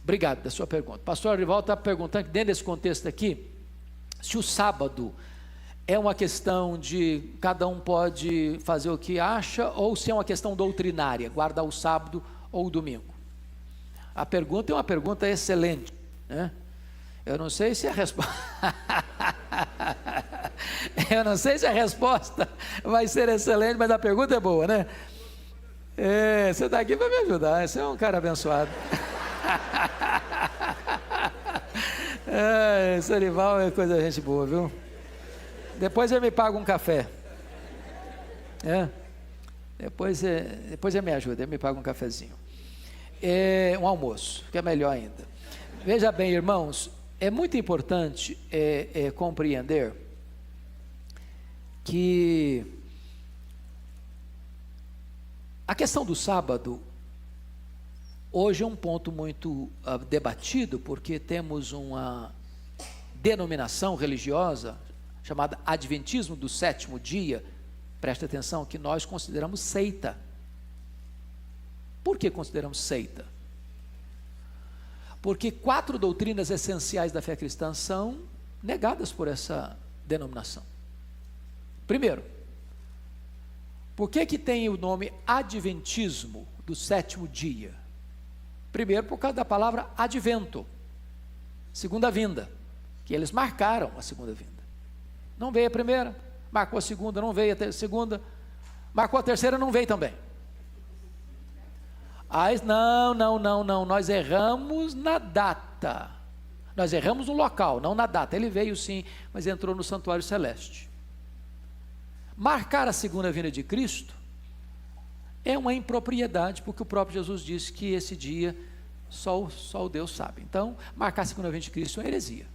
Obrigado da sua pergunta. Pastor Arival está perguntando, dentro desse contexto aqui, se o sábado é uma questão de cada um pode fazer o que acha, ou se é uma questão doutrinária, guardar o sábado ou o domingo. A pergunta é uma pergunta excelente, né? Eu não sei se a resposta eu não sei se a resposta vai ser excelente, mas a pergunta é boa, né? Você está aqui para me ajudar, você é um cara abençoado. Esse Arival é coisa de gente boa, viu? Depois ele me paga um café. Depois ele me ajuda, ele me paga um cafezinho. Um almoço, que é melhor ainda. Veja bem, irmãos, é muito importante compreender que a questão do sábado hoje é um ponto muito debatido, porque temos uma denominação religiosa chamada Adventismo do Sétimo Dia. Preste atenção, que nós consideramos seita. Por que consideramos seita? Porque 4 doutrinas essenciais da fé cristã são negadas por essa denominação. Primeiro, por que tem o nome Adventismo do Sétimo Dia? Primeiro, por causa da palavra advento, segunda vinda, que eles marcaram a segunda vinda. Não veio a primeira, marcou a segunda, não veio a segunda, marcou a terceira, não veio também. Não, nós erramos na data, nós erramos no local, não na data. Ele veio sim, mas entrou no santuário celeste. Marcar a segunda vinda de Cristo é uma impropriedade, porque o próprio Jesus disse que esse dia só o Deus sabe. Então, marcar a segunda vinda de Cristo é uma heresia.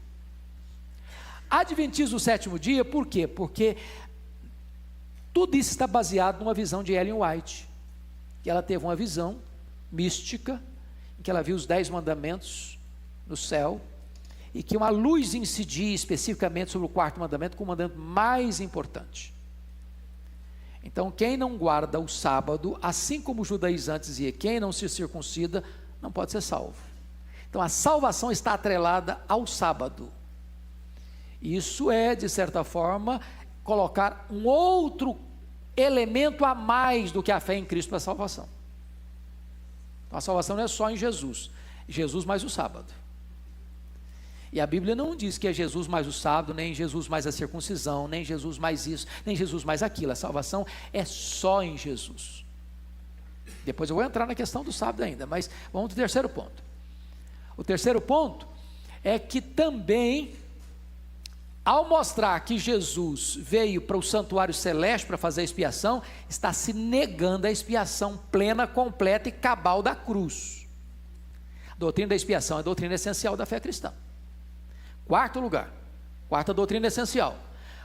Adventismo do sétimo dia, por quê? Porque tudo isso está baseado numa visão de Ellen White, que ela teve uma visão mística, em que ela viu os 10 mandamentos no céu, e que uma luz incidia especificamente sobre o 4º mandamento, como o mandamento mais importante. Então, quem não guarda o sábado, assim como os judaizantes diziam, quem não se circuncida, não pode ser salvo. Então, a salvação está atrelada ao sábado. Isso é, de certa forma, colocar um outro elemento a mais do que a fé em Cristo para a salvação. Então, a salvação não é só em Jesus, Jesus mais o sábado. E a Bíblia não diz que é Jesus mais o sábado, nem Jesus mais a circuncisão, nem Jesus mais isso, nem Jesus mais aquilo. A salvação é só em Jesus. Depois eu vou entrar na questão do sábado ainda, mas vamos para o terceiro ponto. O terceiro ponto é que também, ao mostrar que Jesus veio para o santuário celeste para fazer a expiação, está se negando a expiação plena, completa e cabal da cruz. A doutrina da expiação é a doutrina essencial da fé cristã. Quarto lugar, quarta doutrina essencial: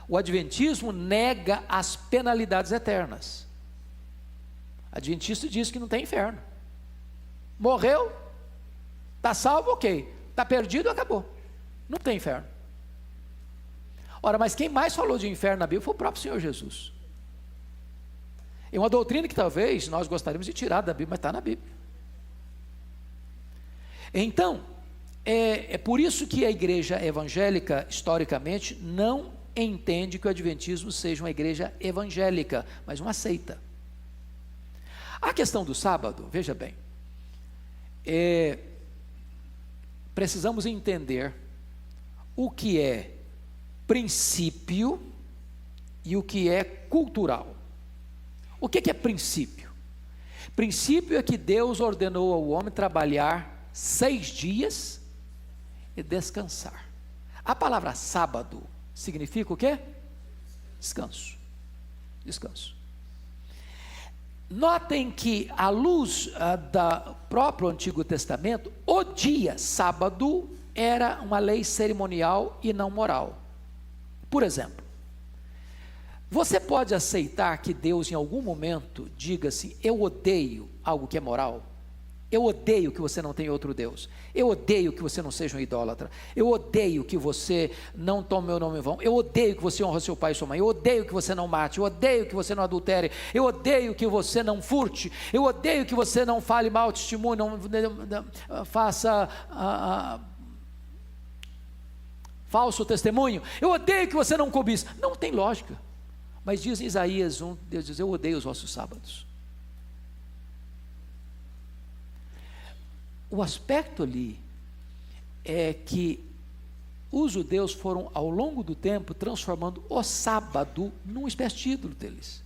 o adventismo nega as penalidades eternas. O adventista diz que não tem inferno. Morreu, está salvo, ok. Está perdido, acabou. Não tem inferno. Ora, mas quem mais falou de inferno na Bíblia foi o próprio Senhor Jesus. É uma doutrina que talvez nós gostaríamos de tirar da Bíblia, mas está na Bíblia. Então, É por isso que a igreja evangélica, historicamente, não entende que o adventismo seja uma igreja evangélica, mas uma seita. A questão do sábado, veja bem, precisamos entender o que é princípio e o que é cultural. O que é princípio? Princípio é que Deus ordenou ao homem trabalhar 6 dias e descansar. A palavra sábado significa o quê? Descanso. Descanso. Notem que, à luz do próprio Antigo Testamento, o dia sábado era uma lei cerimonial e não moral. Por exemplo, você pode aceitar que Deus em algum momento diga assim: eu odeio algo que é moral? Eu odeio que você não tenha outro Deus. Eu odeio que você não seja um idólatra. Eu odeio que você não tome meu nome em vão. Eu odeio que você honre seu pai e sua mãe. Eu odeio que você não mate. Eu odeio que você não adultere. Eu odeio que você não furte. Eu odeio que você não fale mal testemunho, não faça falso testemunho. Eu odeio que você não cobiça. Não tem lógica. Mas diz em Isaías 1, Deus diz: eu odeio os vossos sábados. O aspecto ali é que os judeus foram, ao longo do tempo, transformando o sábado numa espécie de ídolo deles.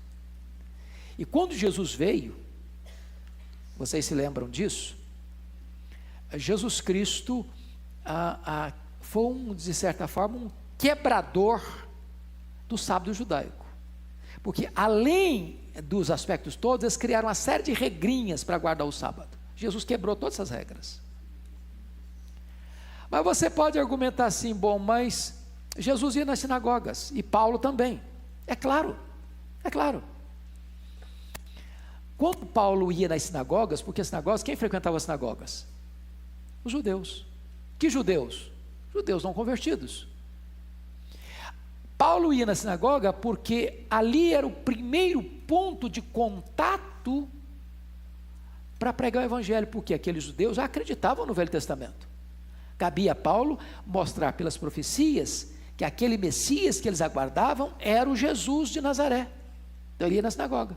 E quando Jesus veio, vocês se lembram disso? Jesus Cristo foi, de certa forma, um quebrador do sábado judaico. Porque, além dos aspectos todos, eles criaram uma série de regrinhas para guardar o sábado. Jesus quebrou todas essas regras. Mas você pode argumentar assim: bom, mas Jesus ia nas sinagogas, e Paulo também. É claro, é claro. Quando Paulo ia nas sinagogas, porque as sinagogas, quem frequentava as sinagogas? Os judeus. Que judeus? Judeus não convertidos. Paulo ia na sinagoga porque ali era o primeiro ponto de contato para pregar o evangelho, porque aqueles judeus já acreditavam no Velho Testamento. Cabia a Paulo mostrar pelas profecias que aquele Messias que eles aguardavam era o Jesus de Nazaré. Então ele ia na sinagoga.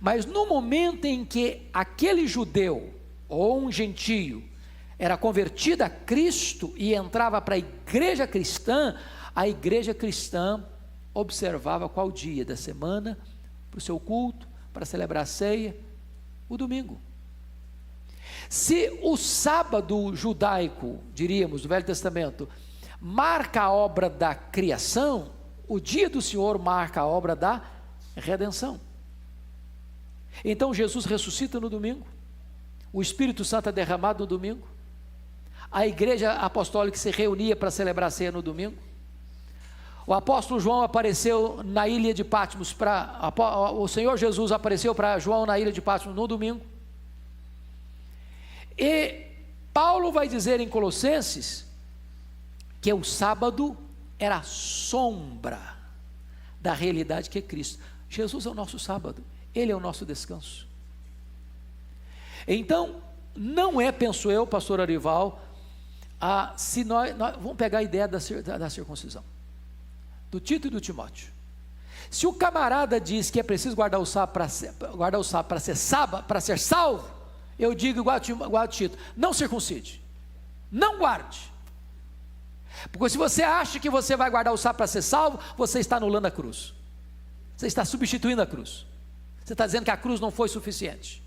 Mas no momento em que aquele judeu ou um gentio era convertido a Cristo e entrava para a igreja cristã observava qual dia da semana para o seu culto, para celebrar a ceia. O domingo. Se o sábado judaico, diríamos, do Velho Testamento, marca a obra da criação, o dia do Senhor marca a obra da redenção. Então Jesus ressuscita no domingo, o Espírito Santo é derramado no domingo, a igreja apostólica se reunia para celebrar a ceia no domingo, o apóstolo João apareceu na ilha de Patmos, o Senhor Jesus apareceu para João na ilha de Patmos no domingo. E Paulo vai dizer em Colossenses que o sábado era a sombra da realidade que é Cristo. Jesus é o nosso sábado, Ele é o nosso descanso. Então, não é, penso eu, pastor Arival, se nós vamos pegar a ideia da circuncisão, do Tito e do Timóteo. Se o camarada diz que é preciso guardar o sábado para ser salvo, eu digo igual a Tito: não circuncide, não guarde, porque se você acha que você vai guardar o sábado para ser salvo, você está anulando a cruz, você está substituindo a cruz, você está dizendo que a cruz não foi suficiente.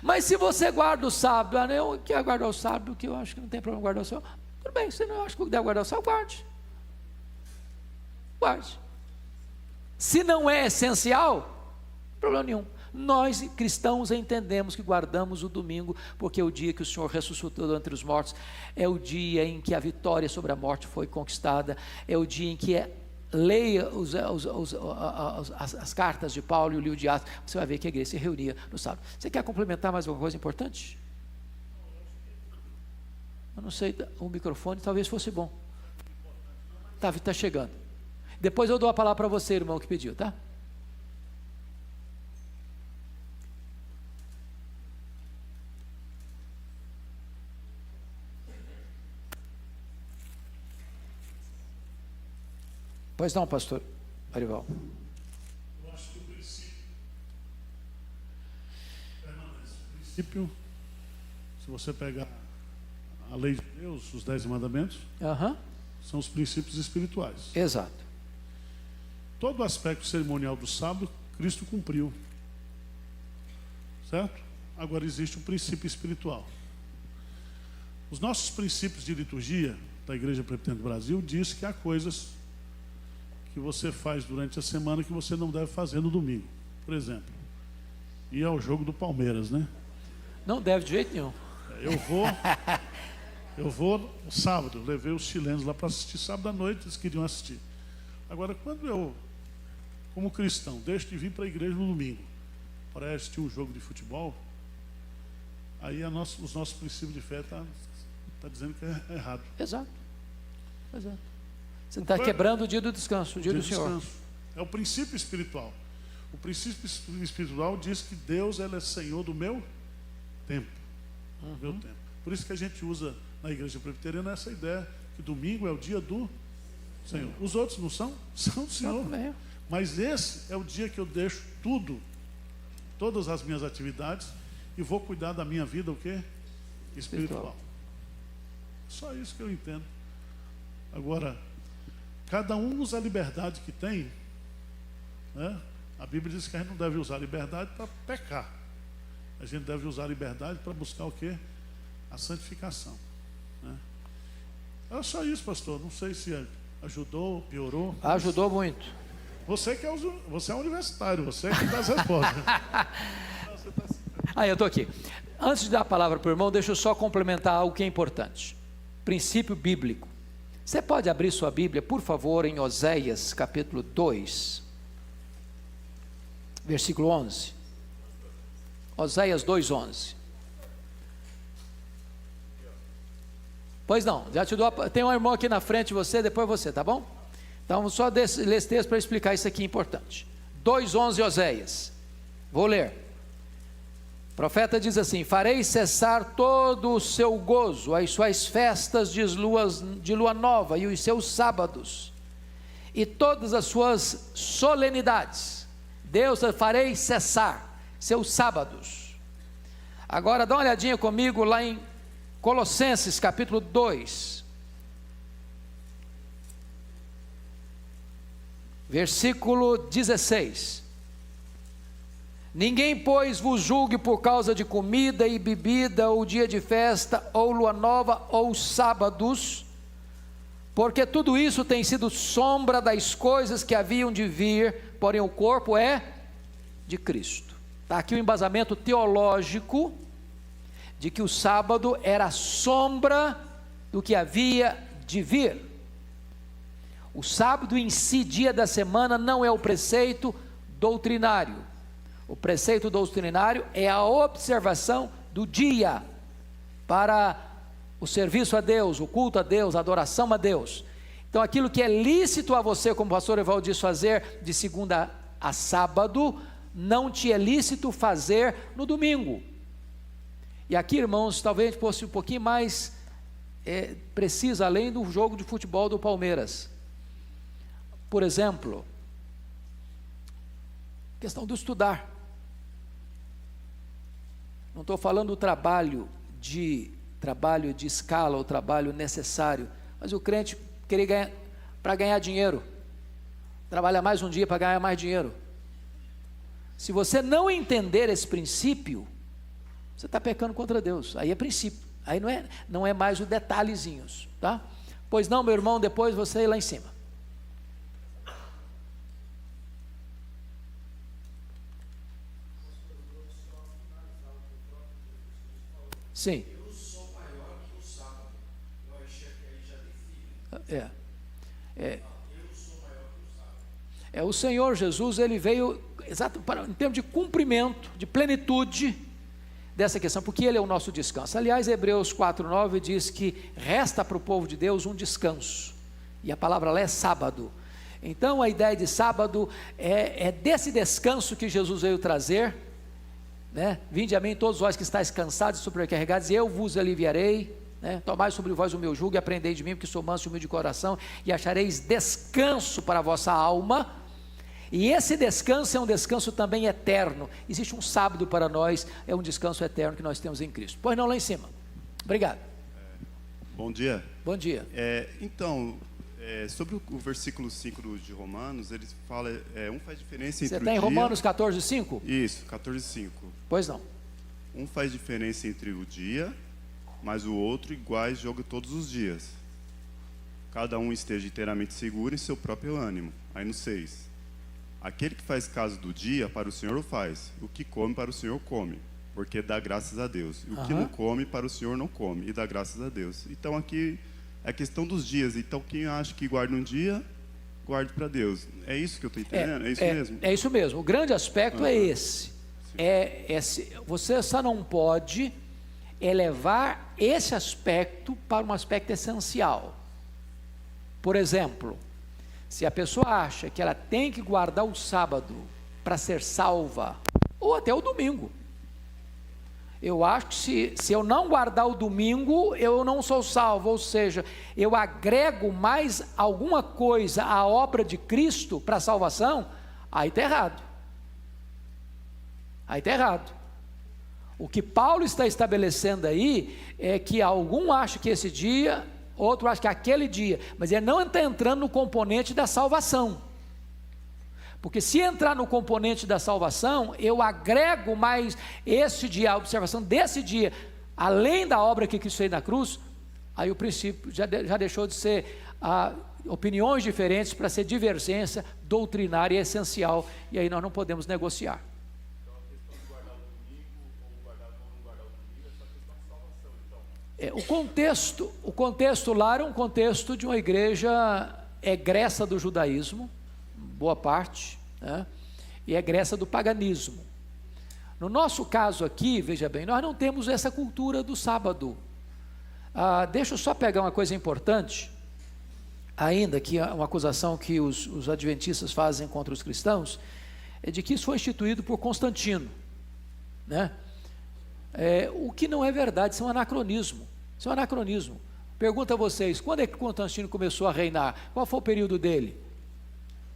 Mas se você guarda o sábado, eu quero guardar o sábado, porque eu acho que não tem problema guardar o sábado, tudo bem, você não acha que deve guardar o sábado, guarde. Se não é essencial, problema nenhum. Nós cristãos entendemos que guardamos o domingo, porque é o dia que o Senhor ressuscitou entre os mortos, é o dia em que a vitória sobre a morte foi conquistada, é o dia em que leia as cartas de Paulo e o livro de Atos, você vai ver que a igreja se reunia no sábado. Você quer complementar mais alguma coisa importante? Eu não sei, o microfone talvez fosse bom. Está chegando. Depois eu dou a palavra para você, irmão, que pediu, tá? Pois não, pastor Arival. Eu acho que o princípio permanece. O princípio, se você pegar a lei de Deus, os 10 mandamentos, Aham, são os princípios espirituais. exato. Todo o aspecto cerimonial do sábado, Cristo cumpriu. Certo? Agora existe um princípio espiritual. Os nossos princípios de liturgia da Igreja Presbiteriana do Brasil diz que há coisas que você faz durante a semana que você não deve fazer no domingo. Por exemplo, ir ao jogo do Palmeiras, né? Não deve de jeito nenhum. Eu vou no sábado, levei os chilenos lá para assistir sábado à noite, eles queriam assistir. Agora, quando eu, como cristão, deixo de vir para a igreja no domingo para assistir um jogo de futebol, aí os nossos princípios de fé tá dizendo que é errado. Exato. Você está quebrando o dia do descanso, o dia do Senhor. Descanso. É o princípio espiritual. O princípio espiritual diz que Deus, ele é Senhor do meu tempo. Do meu tempo. Por isso que a gente usa na igreja presbiteriana essa ideia que domingo é o dia do Senhor. Os outros não são? São do Senhor. Mas esse é o dia que eu deixo tudo, todas as minhas atividades, e vou cuidar da minha vida, o quê? Espiritual. Só isso que eu entendo. Agora, cada um usa a liberdade que tem, né? A Bíblia diz que a gente não deve usar a liberdade para pecar. A gente deve usar a liberdade para buscar o quê? A santificação, né? É só isso, pastor. Não sei se ajudou, piorou. Ajudou muito. Você é universitário, você é que dá as respostas. Eu estou aqui. Antes de dar a palavra para o irmão, deixa eu só complementar algo que é importante. Princípio bíblico. Você pode abrir sua Bíblia, por favor, em Oséias, capítulo 2, versículo 11. Oséias 2:11. Pois não, já te dou. Tem um irmão aqui na frente de você, depois você, tá bom? Então, só ler esse texto para explicar isso aqui importante. 2:11 Oséias. Vou ler. O profeta diz assim: farei cessar todo o seu gozo, as suas festas de lua nova e os seus sábados, e todas as suas solenidades. Deus, farei cessar seus sábados. Agora dá uma olhadinha comigo lá em Colossenses capítulo 2, versículo 16. Ninguém, pois, vos julgue por causa de comida e bebida, ou dia de festa, ou lua nova, ou sábados, porque tudo isso tem sido sombra das coisas que haviam de vir, porém o corpo é de Cristo. Está aqui o embasamento teológico de que o sábado era a sombra do que havia de vir. O sábado em si, dia da semana, não é o preceito doutrinário. O preceito doutrinário é a observação do dia para o serviço a Deus, o culto a Deus, a adoração a Deus. Então aquilo que é lícito a você, como o pastor Evaldo diz, fazer de segunda a sábado, não te é lícito fazer no domingo. E aqui, irmãos, talvez fosse um pouquinho mais preciso, além do jogo de futebol do Palmeiras. Por exemplo, questão do estudar. Não estou falando do trabalho de escala, o trabalho necessário, mas o crente querer ganhar, para ganhar dinheiro, trabalha mais um dia para ganhar mais dinheiro. Se você não entender esse princípio, você está pecando contra Deus. Aí é princípio, aí não é mais o detalhezinhos, tá? Pois não, meu irmão, depois você ir lá em cima. Sim. Eu sou maior que o sábado. Eu achei que aí já define. Eu sou maior que o sábado. O Senhor Jesus, ele veio em termos de cumprimento, de plenitude dessa questão, porque ele é o nosso descanso. Aliás, Hebreus 4:9 diz que resta para o povo de Deus um descanso, e a palavra lá é sábado. Então a ideia de sábado é desse descanso que Jesus veio trazer, né? Vinde a mim todos vós que estáis cansados e sobrecarregados, e eu vos aliviarei, né? Tomai sobre vós o meu jugo e aprendei de mim, porque sou manso e humilde de coração, e achareis descanso para a vossa alma. E esse descanso é um descanso também eterno. Existe um sábado para nós, é um descanso eterno que nós temos em Cristo. Pois não, lá em cima. Obrigado. Bom dia. Bom dia. Sobre o versículo 5 de Romanos, ele fala, um faz diferença entre Você o está em dia... Romanos 14:5? Isso, 14:5. Pois não. Um faz diferença entre o dia, mas o outro iguais joga todos os dias. Cada um esteja inteiramente seguro em seu próprio ânimo. Aí no 6. Aquele que faz caso do dia, para o Senhor o faz. O que come, para o Senhor come, porque dá graças a Deus. E o que não come, para o Senhor não come, e dá graças a Deus. Então aqui é a questão dos dias. Então quem acha que guarda um dia, guarde para Deus. É isso que eu estou entendendo? É isso mesmo? É isso mesmo. O grande aspecto é esse. Você só não pode elevar esse aspecto para um aspecto essencial. Por exemplo, se a pessoa acha que ela tem que guardar o sábado para ser salva, ou até o domingo. Eu acho que se eu não guardar o domingo, eu não sou salvo, ou seja, eu agrego mais alguma coisa à obra de Cristo para a salvação, aí está errado. Aí está errado. O que Paulo está estabelecendo aí é que algum acha que esse dia, outro acha que aquele dia, mas ele não está entrando no componente da salvação. Porque se entrar no componente da salvação, eu agrego mais esse dia, a observação desse dia, além da obra que Cristo fez na cruz, aí o princípio já deixou de ser opiniões diferentes para ser divergência doutrinária e essencial, e aí nós não podemos negociar. Então a questão de guardar o domingo, ou guardar ou não guardar o domingo, é só questão de salvação, então. O contexto lá era um contexto de uma igreja egressa do judaísmo, boa parte, né? E egressa do paganismo. No nosso caso aqui, veja bem, nós não temos essa cultura do sábado. Deixa eu só pegar uma coisa importante, ainda que é uma acusação que os adventistas fazem contra os cristãos, é de que isso foi instituído por Constantino, né? O que não é verdade, isso é um anacronismo. Isso é um anacronismo. Pergunto a vocês, quando é que Constantino começou a reinar? Qual foi o período dele?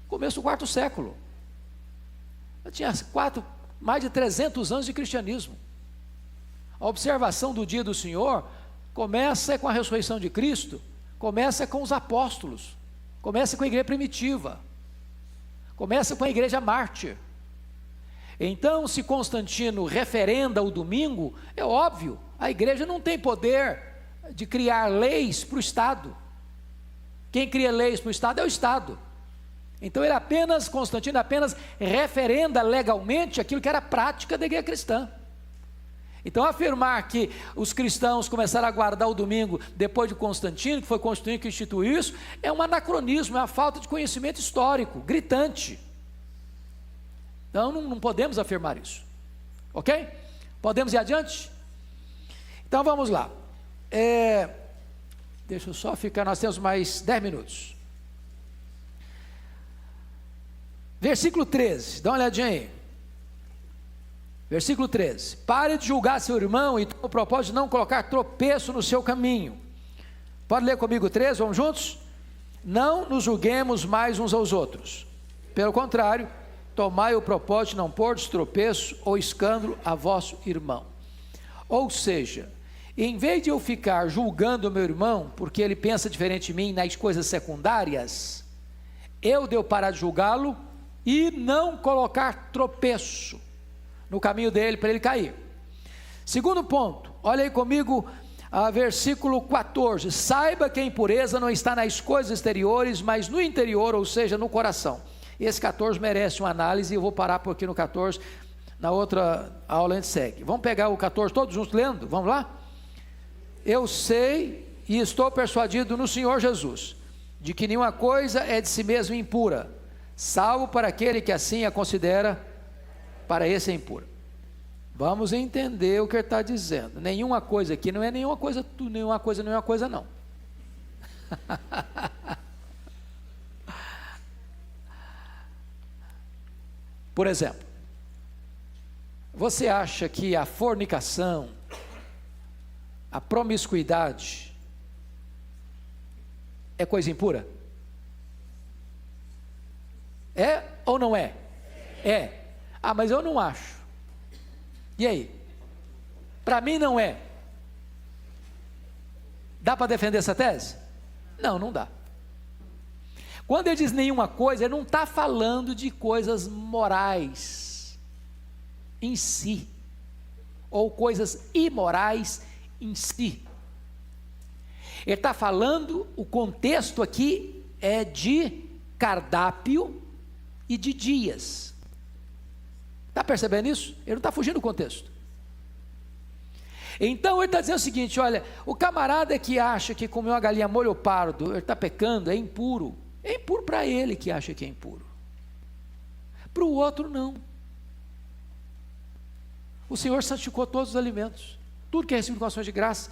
Começo do quarto século. Eu tinha mais de 300 anos de cristianismo. A observação do dia do Senhor começa com a ressurreição de Cristo, começa com os apóstolos, começa com a igreja primitiva, começa com a igreja mártir. Então, se Constantino referenda o domingo, é óbvio, a igreja não tem poder de criar leis para o Estado. Quem cria leis para o Estado é o Estado. Então Constantino apenas referenda legalmente aquilo que era prática da igreja cristã. Então afirmar que os cristãos começaram a guardar o domingo depois de Constantino, que foi Constantino que instituiu isso, é um anacronismo, é uma falta de conhecimento histórico, gritante. Então não podemos afirmar isso. Ok? Podemos ir adiante? Então vamos lá. Deixa eu só ficar, nós temos mais 10 minutos. Versículo 13, dá uma olhadinha aí. Versículo 13: pare de julgar seu irmão e tenha o propósito de não colocar tropeço no seu caminho. Pode ler comigo 13, vamos juntos? Não nos julguemos mais uns aos outros. Pelo contrário, tomai o propósito de não pôr de tropeço ou escândalo a vosso irmão. Ou seja, em vez de eu ficar julgando o meu irmão, porque ele pensa diferente de mim nas coisas secundárias, eu devo parar de julgá-lo e não colocar tropeço no caminho dele para ele cair. Segundo ponto, olha aí comigo, versículo 14: saiba que a impureza não está nas coisas exteriores, mas no interior, ou seja, no coração. Esse 14 merece uma análise, e eu vou parar por aqui no 14, na outra aula a gente segue. Vamos pegar o 14 todos juntos lendo? Vamos lá? Eu sei e estou persuadido no Senhor Jesus, de que nenhuma coisa é de si mesmo impura, salvo para aquele que assim a considera, para esse é impura. Vamos entender o que ele está dizendo. Nenhuma coisa aqui não é nenhuma coisa não. Por exemplo, você acha que a fornicação a promiscuidade é coisa impura? É ou não é? É. Ah, mas eu não acho. E aí? Para mim não é. Dá para defender essa tese? Não, não dá. Quando ele diz nenhuma coisa, ele não está falando de coisas morais em si, ou coisas imorais em si. Ele está falando, o contexto aqui é de cardápio e de dias. Está percebendo isso? Ele não está fugindo do contexto. Então ele está dizendo o seguinte: olha, o camarada que acha que comeu uma galinha molho pardo, ele está pecando, é impuro. É impuro para ele que acha que é impuro. Para o outro não. O Senhor santificou todos os alimentos. Tudo que é recebido com ações de graça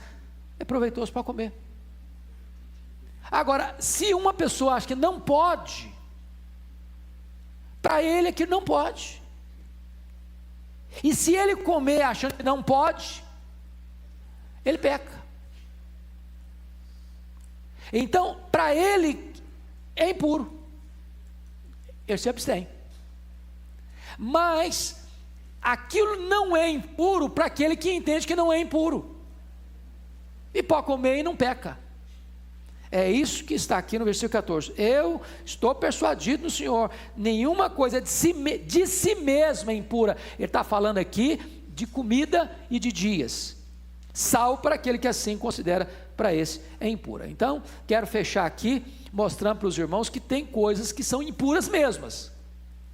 é proveitoso para comer. Agora, se uma pessoa acha que não pode, para ele é que não pode. E se ele comer achando que não pode, ele peca. Então, para ele é impuro, ele se abstém. Mas aquilo não é impuro para aquele que entende que não é impuro, e pode comer e não peca. É isso que está aqui no versículo 14. Eu estou persuadido no Senhor, nenhuma coisa de si mesma é impura. Ele está falando aqui de comida e de dias, salvo para aquele que assim considera, para esse é impura. Então, quero fechar aqui, mostrando para os irmãos que tem coisas que são impuras mesmas.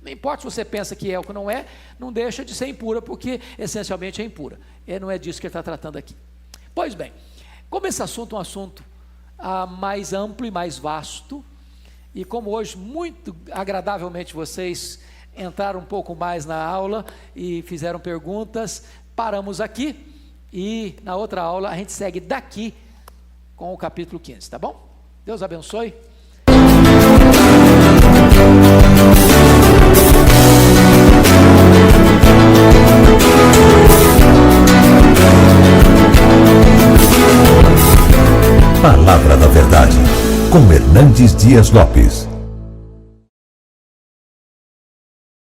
Não importa se você pensa que é ou que não é, não deixa de ser impura, porque essencialmente é impura. E não é disso que ele está tratando aqui. Pois bem, como esse assunto é um assunto mais amplo e mais vasto, e como hoje muito agradavelmente vocês entraram um pouco mais na aula e fizeram perguntas, paramos aqui, e na outra aula a gente segue daqui com o capítulo 15, tá bom? Deus abençoe. Palavra da Verdade, com Hernandes Dias Lopes.